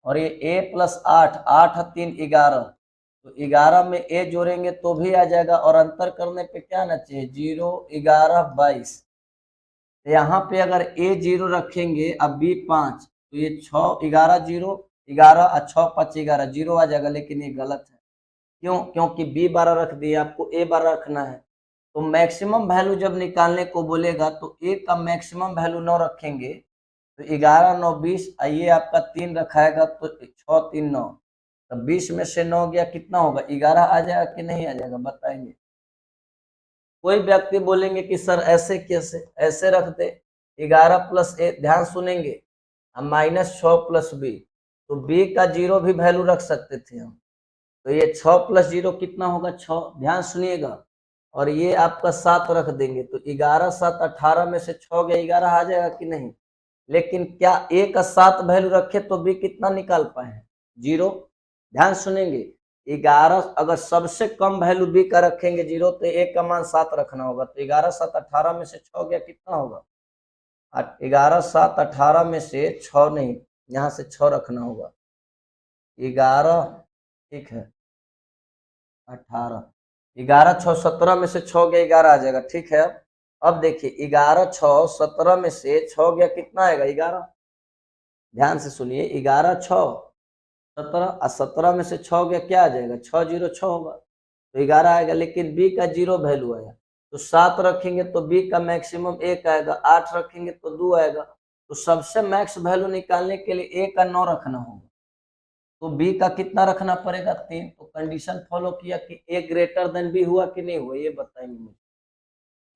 और ये a प्लस 8, 8 3 11, तो 11 में a जोड़ेंगे तो भी आ जाएगा, और अंतर करने पे क्या आना चाहिए, 0 11 22। तो यहाँ पे अगर a 0 रखेंगे, अब b 5, तो ये 6 11 0 11 और 6 5 11 0 आ जाएगा, लेकिन ये गलत है। क्यों? क्योंकि b 12 रख दिया, आपको a 12 रखना है। तो मैक्सिमम वैल्यू जब निकालने को बोलेगा तो a का मैक्सिमम वैल्यू 9 रखेंगे, तो 11 9 20, ये आपका 3 रखाएगा तो 6 3 9, तो 20 में से 9 गया, कितना होगा, 11 आ जाएगा कि नहीं आ जाएगा, बताएंगे। कोई व्यक्ति बोलेंगे कि सर ऐसे कैसे, ऐसे रख दे, 11 प्लस ए, ध्यान सुनेंगे, हम -6 प्लस बी, तो बी का 0 भी वैल्यू रख सकते थे हम, तो ये 6 प्लस 0 कितना होगा, 6, ध्यान सुनिएगा, और ये आपका 7 रख देंगे, तो 11 7 18 में से 6 गया, 11 आ जाएगा कि नहीं। लेकिन क्या ए का 7 वैल्यू रखे तो बी कितना निकाल पाए, 0। ध्यान सुनेंगे, 11 अगर सबसे कम वैल्यू बी का रखेंगे 0, तो ए का मान 7 रखना होगा, तो 11 7 18 में से 6 गया, कितना होगा, 11 7 18 में से 6 नहीं, यहाँ से 6 रखना होगा, 11, ठीक है, 18, 11 6 17 में से 6 गया, 11 आ जाएगा, ठीक है। अब देखिए 11 6 17 में से 6 गया, कितना आएगा, 11। ध्यान से सुनिए, 11 6 17, और 17 में से 6 गया, क्या आ जाएगा, 6 0 6 होगा, तो 11 आएगा, लेकिन बी का 0 वैल्यू आया, तो 7 रखेंगे तो बी का मैक्सिमम 1 आएगा, 8 रखेंगे तो 2 आएगा, तो सबसे मैक्स वैल्यू निकालने के लिए ए का 9 रखना होगा, तो बी का कितना रखना पड़ेगा, 3। तो कंडीशन फॉलो किया कि ए ग्रेटर देन बी हुआ कि नहीं हुआ, ये बताएंगे मुझे।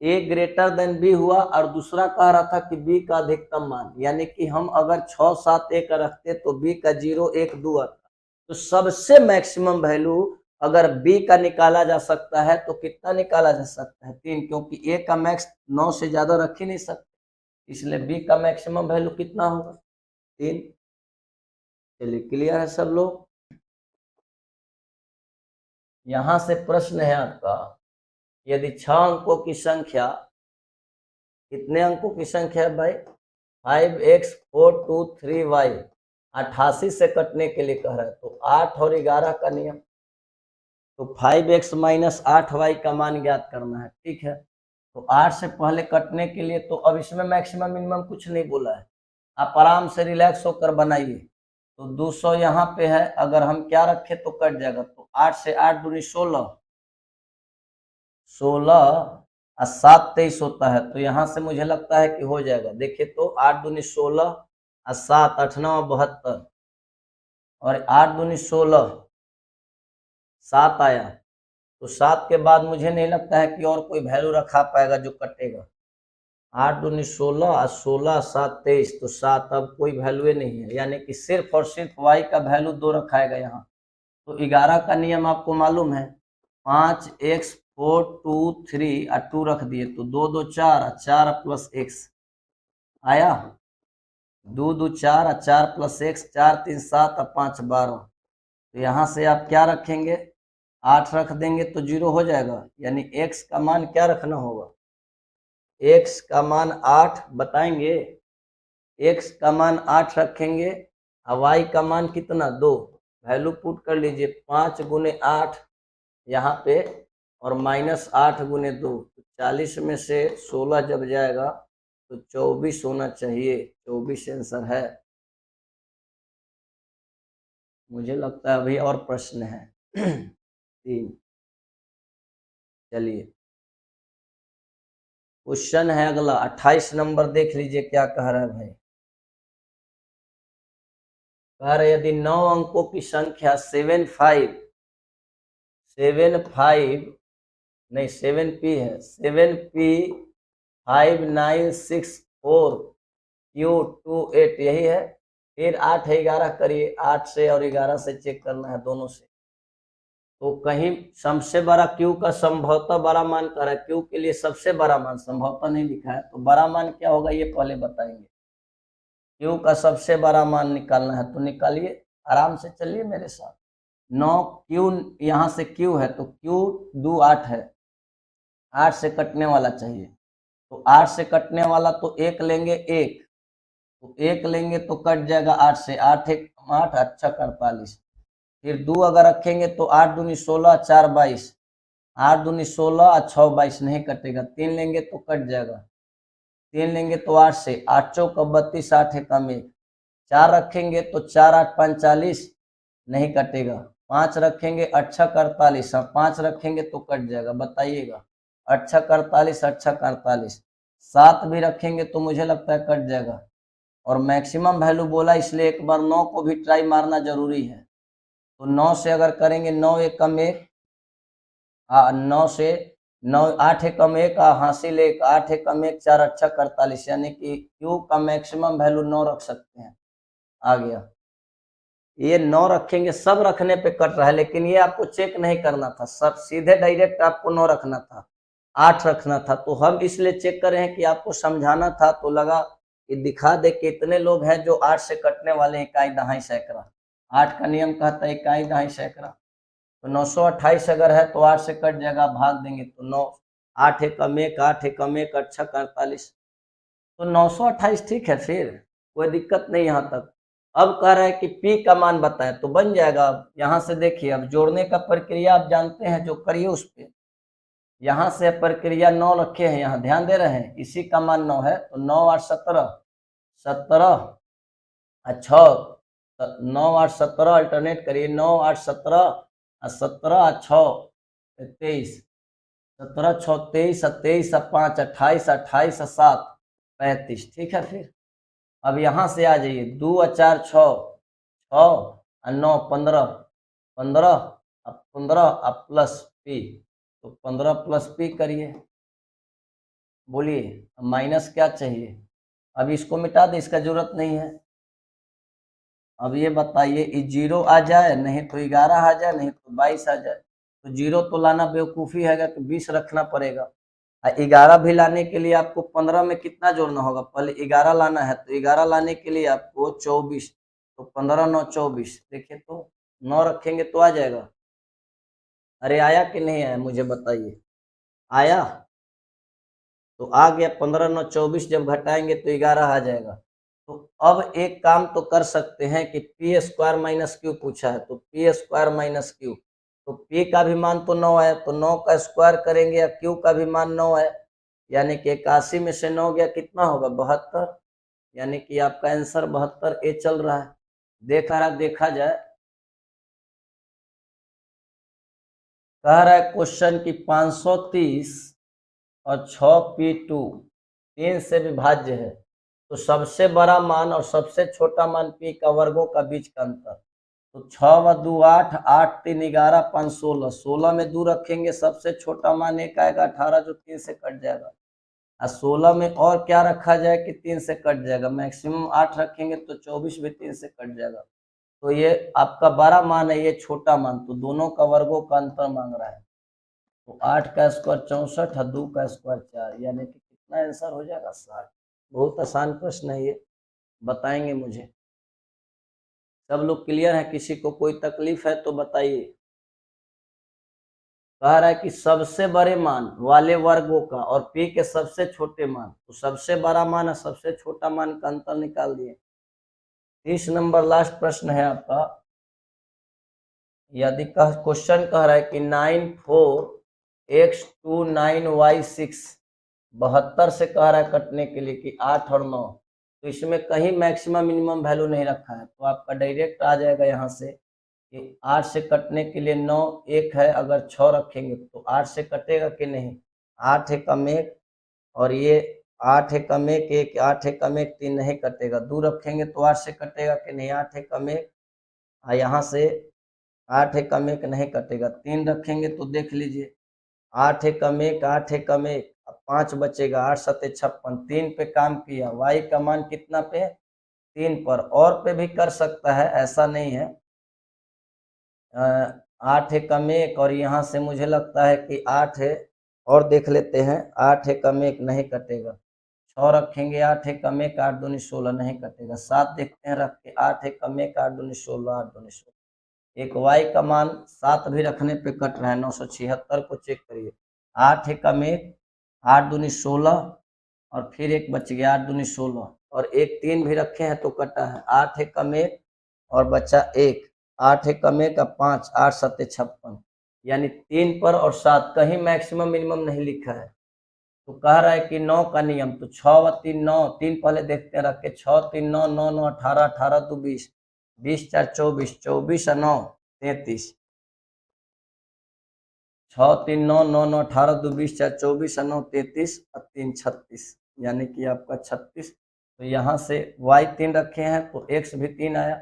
ए ग्रेटर देन बी हुआ, और दूसरा कह रहा था कि बी का अधिकतम मान, यानी कि हम अगर 6 7 1 रखते तो बी का 0 1 2 आता, तो सबसे मैक्सिमम वैल्यू अगर बी का निकाला जा सकता है तो कितना निकाला जा सकता है, 3, क्योंकि ए का मैक्स 9 से ज्यादा रख ही नहीं सकते, इसलिए बी का मैक्सिमम वैल्यू कितना होगा, 3। चलिए, क्लियर है सब लोग। यहां से प्रश्न है आपका, यदि 6 अंकों की संख्या, कितने अंकों की संख्या है भाई, 5x 4 2 3y 88 से कटने के लिए कह रहा है, तो 8 और 11 का नियम, तो 5x माइनस 8y का मान ज्ञात करना है, ठीक है। तो 8 से पहले कटने के लिए, तो अब इसमें मैक्सिमम मिनिमम कुछ नहीं बोला है, आप आराम से रिलैक्स होकर बनाइए। तो 200 यहाँ पे है, अगर हम क्या रखे तो कट जाएगा, तो 8 से 8 दूनी 16, 16 और 7 23 होता है, तो यहाँ से मुझे लगता है कि हो जाएगा। देखिए तो 8 दूनी 16 और 7 8 9 72, और 8 दूनी 16, 7 आया, तो 7 के बाद मुझे नहीं लगता है कि और कोई वैल्यू रखा पाएगा जो कटेगा। 8 दूनी 16 और 16 7 23, तो 7 अब कोई वैल्यू नहीं है, यानी कि सिर्फ और सिर्फ y का वैल्यू 2 रखाएगा यहाँ। तो 11 का नियम आपको मालूम है, 5x 4 2 3 और 2 रख दिए, तो 2 2 4 और 4 प्लस x आया, 2 2 4 और 4 प्लस x, 4 3 7 और 5 12, तो यहाँ से आप क्या रखेंगे, 8 रख देंगे तो 0 हो जाएगा, यानी x का मान क्या रखना होगा, x का मान 8 बताएंगे, x का मान 8 रखेंगे, और y का मान कितना, 2, वैल्यू पुट कर लीजिए, 5 गुने 8 यहाँ पे, और -8 गुने 2, तो 40 में से 16 जब जाएगा तो 24 होना चाहिए, 24 आंसर है। मुझे लगता है अभी और प्रश्न है 3। चलिए, क्वेश्चन है अगला 28 नंबर, देख लीजिए क्या कह रहा है भाई। कह रहे यदि 9 अंकों की संख्या 7 5 नहीं 7p है, 7p 5 9 6 4 q 2 8, यही है। फिर 8 11 करिए, 8 से और 11 से चेक करना है दोनों से, तो कहीं सबसे बड़ा क्यू का संभवतः बड़ा मान कर रहा है, क्यू के लिए सबसे बड़ा मान संभवतः नहीं लिखा है, तो बड़ा मान क्या होगा ये पहले बताएंगे। क्यू का सबसे बड़ा मान निकालना है, तो निकालिए आराम से, चलिए मेरे साथ। 9 क्यू, यहाँ से क्यू है तो क्यू 2 8 है, 8 से कटने वाला चाहिए, तो 8 से कटने वाला तो 1 लेंगे, 1 तो 1 लेंगे तो कट जाएगा 8 से, 8 1 8 अच्छा 48। फिर 2 अगर रखेंगे तो 8 दूनी 16 4 22, 8 दूनी 16 और 6 22 नहीं कटेगा। 3 लेंगे तो कट जाएगा, 3 लेंगे तो 8 से 8 चौक 32, 8 है कम 1। 4 रखेंगे तो 4 8 45 नहीं कटेगा। 5 रखेंगे अच्छा 48, 5 रखेंगे तो कट जाएगा, बताइएगा। अच्छा 48, अच्छा 48। 7 भी रखेंगे तो मुझे लगता है कट जाएगा। और मैक्सिमम वैल्यू बोला इसलिए एक बार 9 को भी ट्राई मारना जरूरी है। तो 9 से अगर करेंगे 9 एक कम 1, 9 से 9 8 एक कम 1, हासिल 1, 8 एक कम 1 4 अच्छा 48, यानी कि क्यू का मैक्सिमम वैल्यू 9 रख सकते हैं। आ गया। ये 9 रखेंगे, सब रखने पे कट रहा है, लेकिन ये आपको चेक नहीं करना था, सब सीधे डायरेक्ट आपको 9 रखना था, 8 रखना था। तो हम इसलिए चेक कर रहे हैं कि आपको समझाना था, तो लगा कि दिखा दे कि इतने लोग हैं जो 8 से कटने वाले हैं, इकाई दहाई सैकड़ा। 8 का नियम कहता है इकाई दहाई सैकड़ा। तो 928 अगर है तो 8 से कट जाएगा, भाग देंगे तो 9, 8 एकम 1, 8 एकम 1 अच्छा 48। तो 928 ठीक है, फिर कोई दिक्कत नहीं यहाँ तक। अब कह रहा है कि P का मान बताएं, तो बन जाएगा। अब यहाँ से देखिए, अब जोड़ने का प्रक्रिया आप जानते हैं, जो करिए उस पे। यहाँ से प्रक्रिया 9 रखे हैं, यहाँ ध्यान दे रहे हैं, इसी का मान 9 है। तो 9 8 17, 17 6, 9 8 17 अल्टरनेट करिए, 9 8 17 17 6 23, 17 6 23, 23 5 28, 28 7 35, ठीक है। फिर अब यहाँ से आ जाइए, 2 और 4 6, 6 और 9 15, 15 अब 15 अब प्लस P, तो 15 प्लस P करिए, बोलिए अब माइनस क्या चाहिए। अब इसको मिटा दे, इसका जरूरत नहीं है। अब ये बताइए, ये 0 आ जाए, नहीं तो 11 आ जाए, नहीं तो 22 आ जाए। तो 0 तो लाना बेवकूफ़ी है कि 20 रखना पड़ेगा। 11 भी लाने के लिए आपको 15 में कितना जोड़ना होगा, पहले 11 लाना है, तो 11 लाने के लिए आपको 24, तो 15 9 24। देखिए तो 9 रखेंगे तो आ जाएगा। अरे आया कि नहीं आया, मुझे बताइए। आया, तो आ गया। 15 9 24 जब घटाएंगे तो 11 आ जाएगा। तो अब एक काम तो कर सकते हैं कि पी स्क्वायर माइनस क्यू पूछा है, तो पी स्क्वायर माइनस क्यू, तो पी का भी मान तो 9 है, तो 9 का स्क्वायर करेंगे, या क्यू का भी मान 9 है, यानी कि 81 में से 9 गया, कितना होगा 72, यानी कि आपका आंसर 72 ए चल रहा है। देखा जाए, कह रहा है क्वेश्चन की 530 और 6P2 3 से विभाज्य है, तो सबसे बड़ा मान और सबसे छोटा मान P का वर्गों का बीच का अंतर। तो 6 व 2 8, 8 3 11, 5 16, 16 में 2 रखेंगे, सबसे छोटा मान 1 आएगा, 18 जो 3 से कट जाएगा। और 16 में और क्या रखा जाए कि 3 से कट जाएगा, मैक्सिमम 8 रखेंगे तो 24 भी 3 से कट जाएगा। तो ये आपका बड़ा मान है, ये छोटा मान, तो दोनों का वर्गों का अंतर मांग रहा है। तो 8 का स्क्वायर 64 और 2 का स्क्वायर 4, यानी कि कितना आंसर हो जाएगा 60। बहुत आसान प्रश्न है ये, बताएंगे मुझे। सब लोग क्लियर है, किसी को कोई तकलीफ है तो बताइए। कह रहा है कि सबसे बड़े मान वाले वर्गों का और P के सबसे छोटे मान, तो सबसे बड़ा मान और सबसे छोटा मान का अंतर निकाल दिए। 30 नंबर लास्ट प्रश्न है आपका। यदि क्वेश्चन कह रहा है कि 9 4 x 2 9 y 6, 72 से कह रहा है कटने के लिए कि 8 और 9, तो इसमें कहीं मैक्सिमम मिनिमम वैल्यू नहीं रखा है, तो आपका डायरेक्ट आ जाएगा यहाँ से कि 8 से कटने के लिए 9 1 है, अगर 6 रखेंगे तो 8 से कटेगा कि नहीं, 8 एकम 1, और ये 8 एकम 1 1, 8 एकम 1 3 नहीं कटेगा, 2 रखेंगे तो 8 से कटेगा कि नहीं, 8 एकम 1, यहाँ से 8 एकम 1 नहीं कटेगा, 3 रखेंगे तो देख लीजिए, 8 एकम 1, 8 एकम 1, अब 5 बचेगा, 8 7 56, 3 पे काम किया, y का मान कितना पे, 3 पर, और पे भी कर सकता है, ऐसा नहीं है। 8 एकम 1, और यहाँ से मुझे लगता है कि 8 है, और देख लेते हैं, 8 एकम 1 नहीं कटेगा, 6 रखेंगे, 8 एकम 1, 8 दूनी 16 नहीं कटेगा, 7 देखते हैं रख के, 8 एकम 1, 8 दूनी 16, 8 दूनी 16, एक y का मान 7 भी रखने पे कट रहा है, 976 को चेक करिए, 8 एकम 1, 8 दूनी 16, और फिर एक बच गया, 8 दूनी 16, और एक 3 भी रखे हैं तो कटा है, 8 एकम 1, और बचा 1, 8 है कम 1 का 5, 8 7 56, यानी 3 पर और 7 कहीं मैक्सिमम मिनिमम नहीं लिखा है। तो कह रहा है कि 9 का नियम, तो 6 व 3 9, 3 पहले देखते हैं रख के, 6 3 9 9 9 18, 18 2 20, 20 4 24, 24 और 9 33, 6 3 9 9 9 18 2 20 4 24 और 9 33 और 3 36, यानी कि आपका 36। तो यहाँ से y 3 रखे हैं तो x भी 3 आया।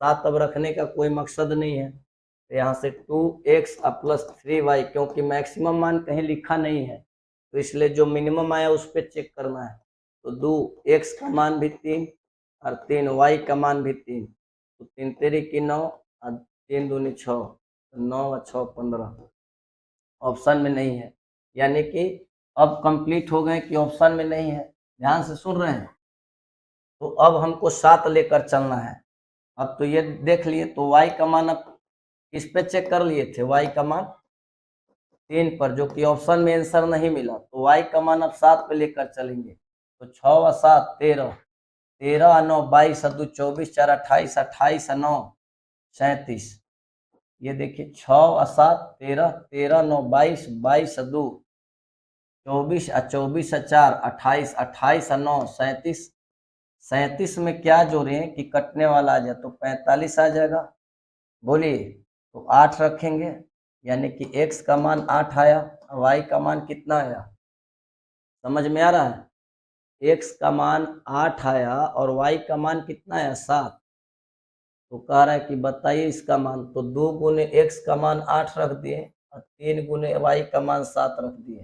7 अब रखने का कोई मकसद नहीं है, तो यहाँ से 2x प्लस 3y, क्योंकि मैक्सिमम मान कहीं लिखा नहीं है तो इसलिए जो मिनिमम आया उस पर चेक करना है। तो 2x का मान भी 3 और 3y का मान भी 3, तो 3 तेरी की 9 और 3 दूनी 6, 9 और 6 15, ऑप्शन में नहीं है, यानी कि अब कंप्लीट हो गए कि ऑप्शन में नहीं है। ध्यान से सुन रहे हैं। तो अब हमको 7 लेकर चलना है। अब तो ये देख लिए, तो y का मान अब किस पे चेक कर लिए थे, y का मान 3 पर, जो कि ऑप्शन में आंसर नहीं मिला, तो y का मान अब 7 पे लेकर चलेंगे। तो 6 व 7 13, 13 9 22 2 24 4 28, 28 9 37, ये देखिए 6 और 7 13, 13 9 22, 22 2 24 और 24 4 28, 28 और 9 37, 37 में क्या जोड़ें कि कटने वाला आ जाए, तो 45 आ जाएगा। बोलिए, तो 8 रखेंगे, यानी कि x का मान 8 आया, y का मान कितना आया, समझ में आ रहा है। x का मान 8 आया और y का मान कितना आया, 7। तो कह रहा है कि बताइए इसका मान, तो 2 गुने x का मान 8 रख दिए और 3 गुने y का मान 7 रख दिए,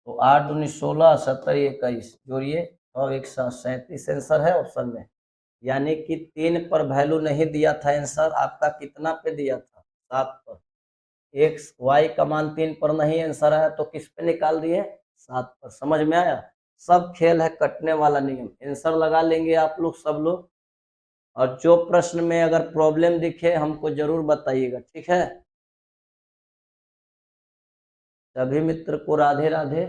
तो 8 दूनी 16, 70 21, जोड़िए और 1 37 आंसर है ऑप्शन में। यानी कि 3 पर वैल्यू नहीं दिया था, आंसर आपका कितना पे दिया था, 7 पर। एक्स वाई का मान 3 पर नहीं आंसर आया तो किस पे निकाल दिए, 7 पर। समझ में आया। सब खेल है कटने वाला नियम, आंसर लगा लेंगे आप लोग सब लोग। और जो प्रश्न में अगर प्रॉब्लम दिखे हमको जरूर बताइएगा, ठीक है। सभी मित्र को राधे राधे।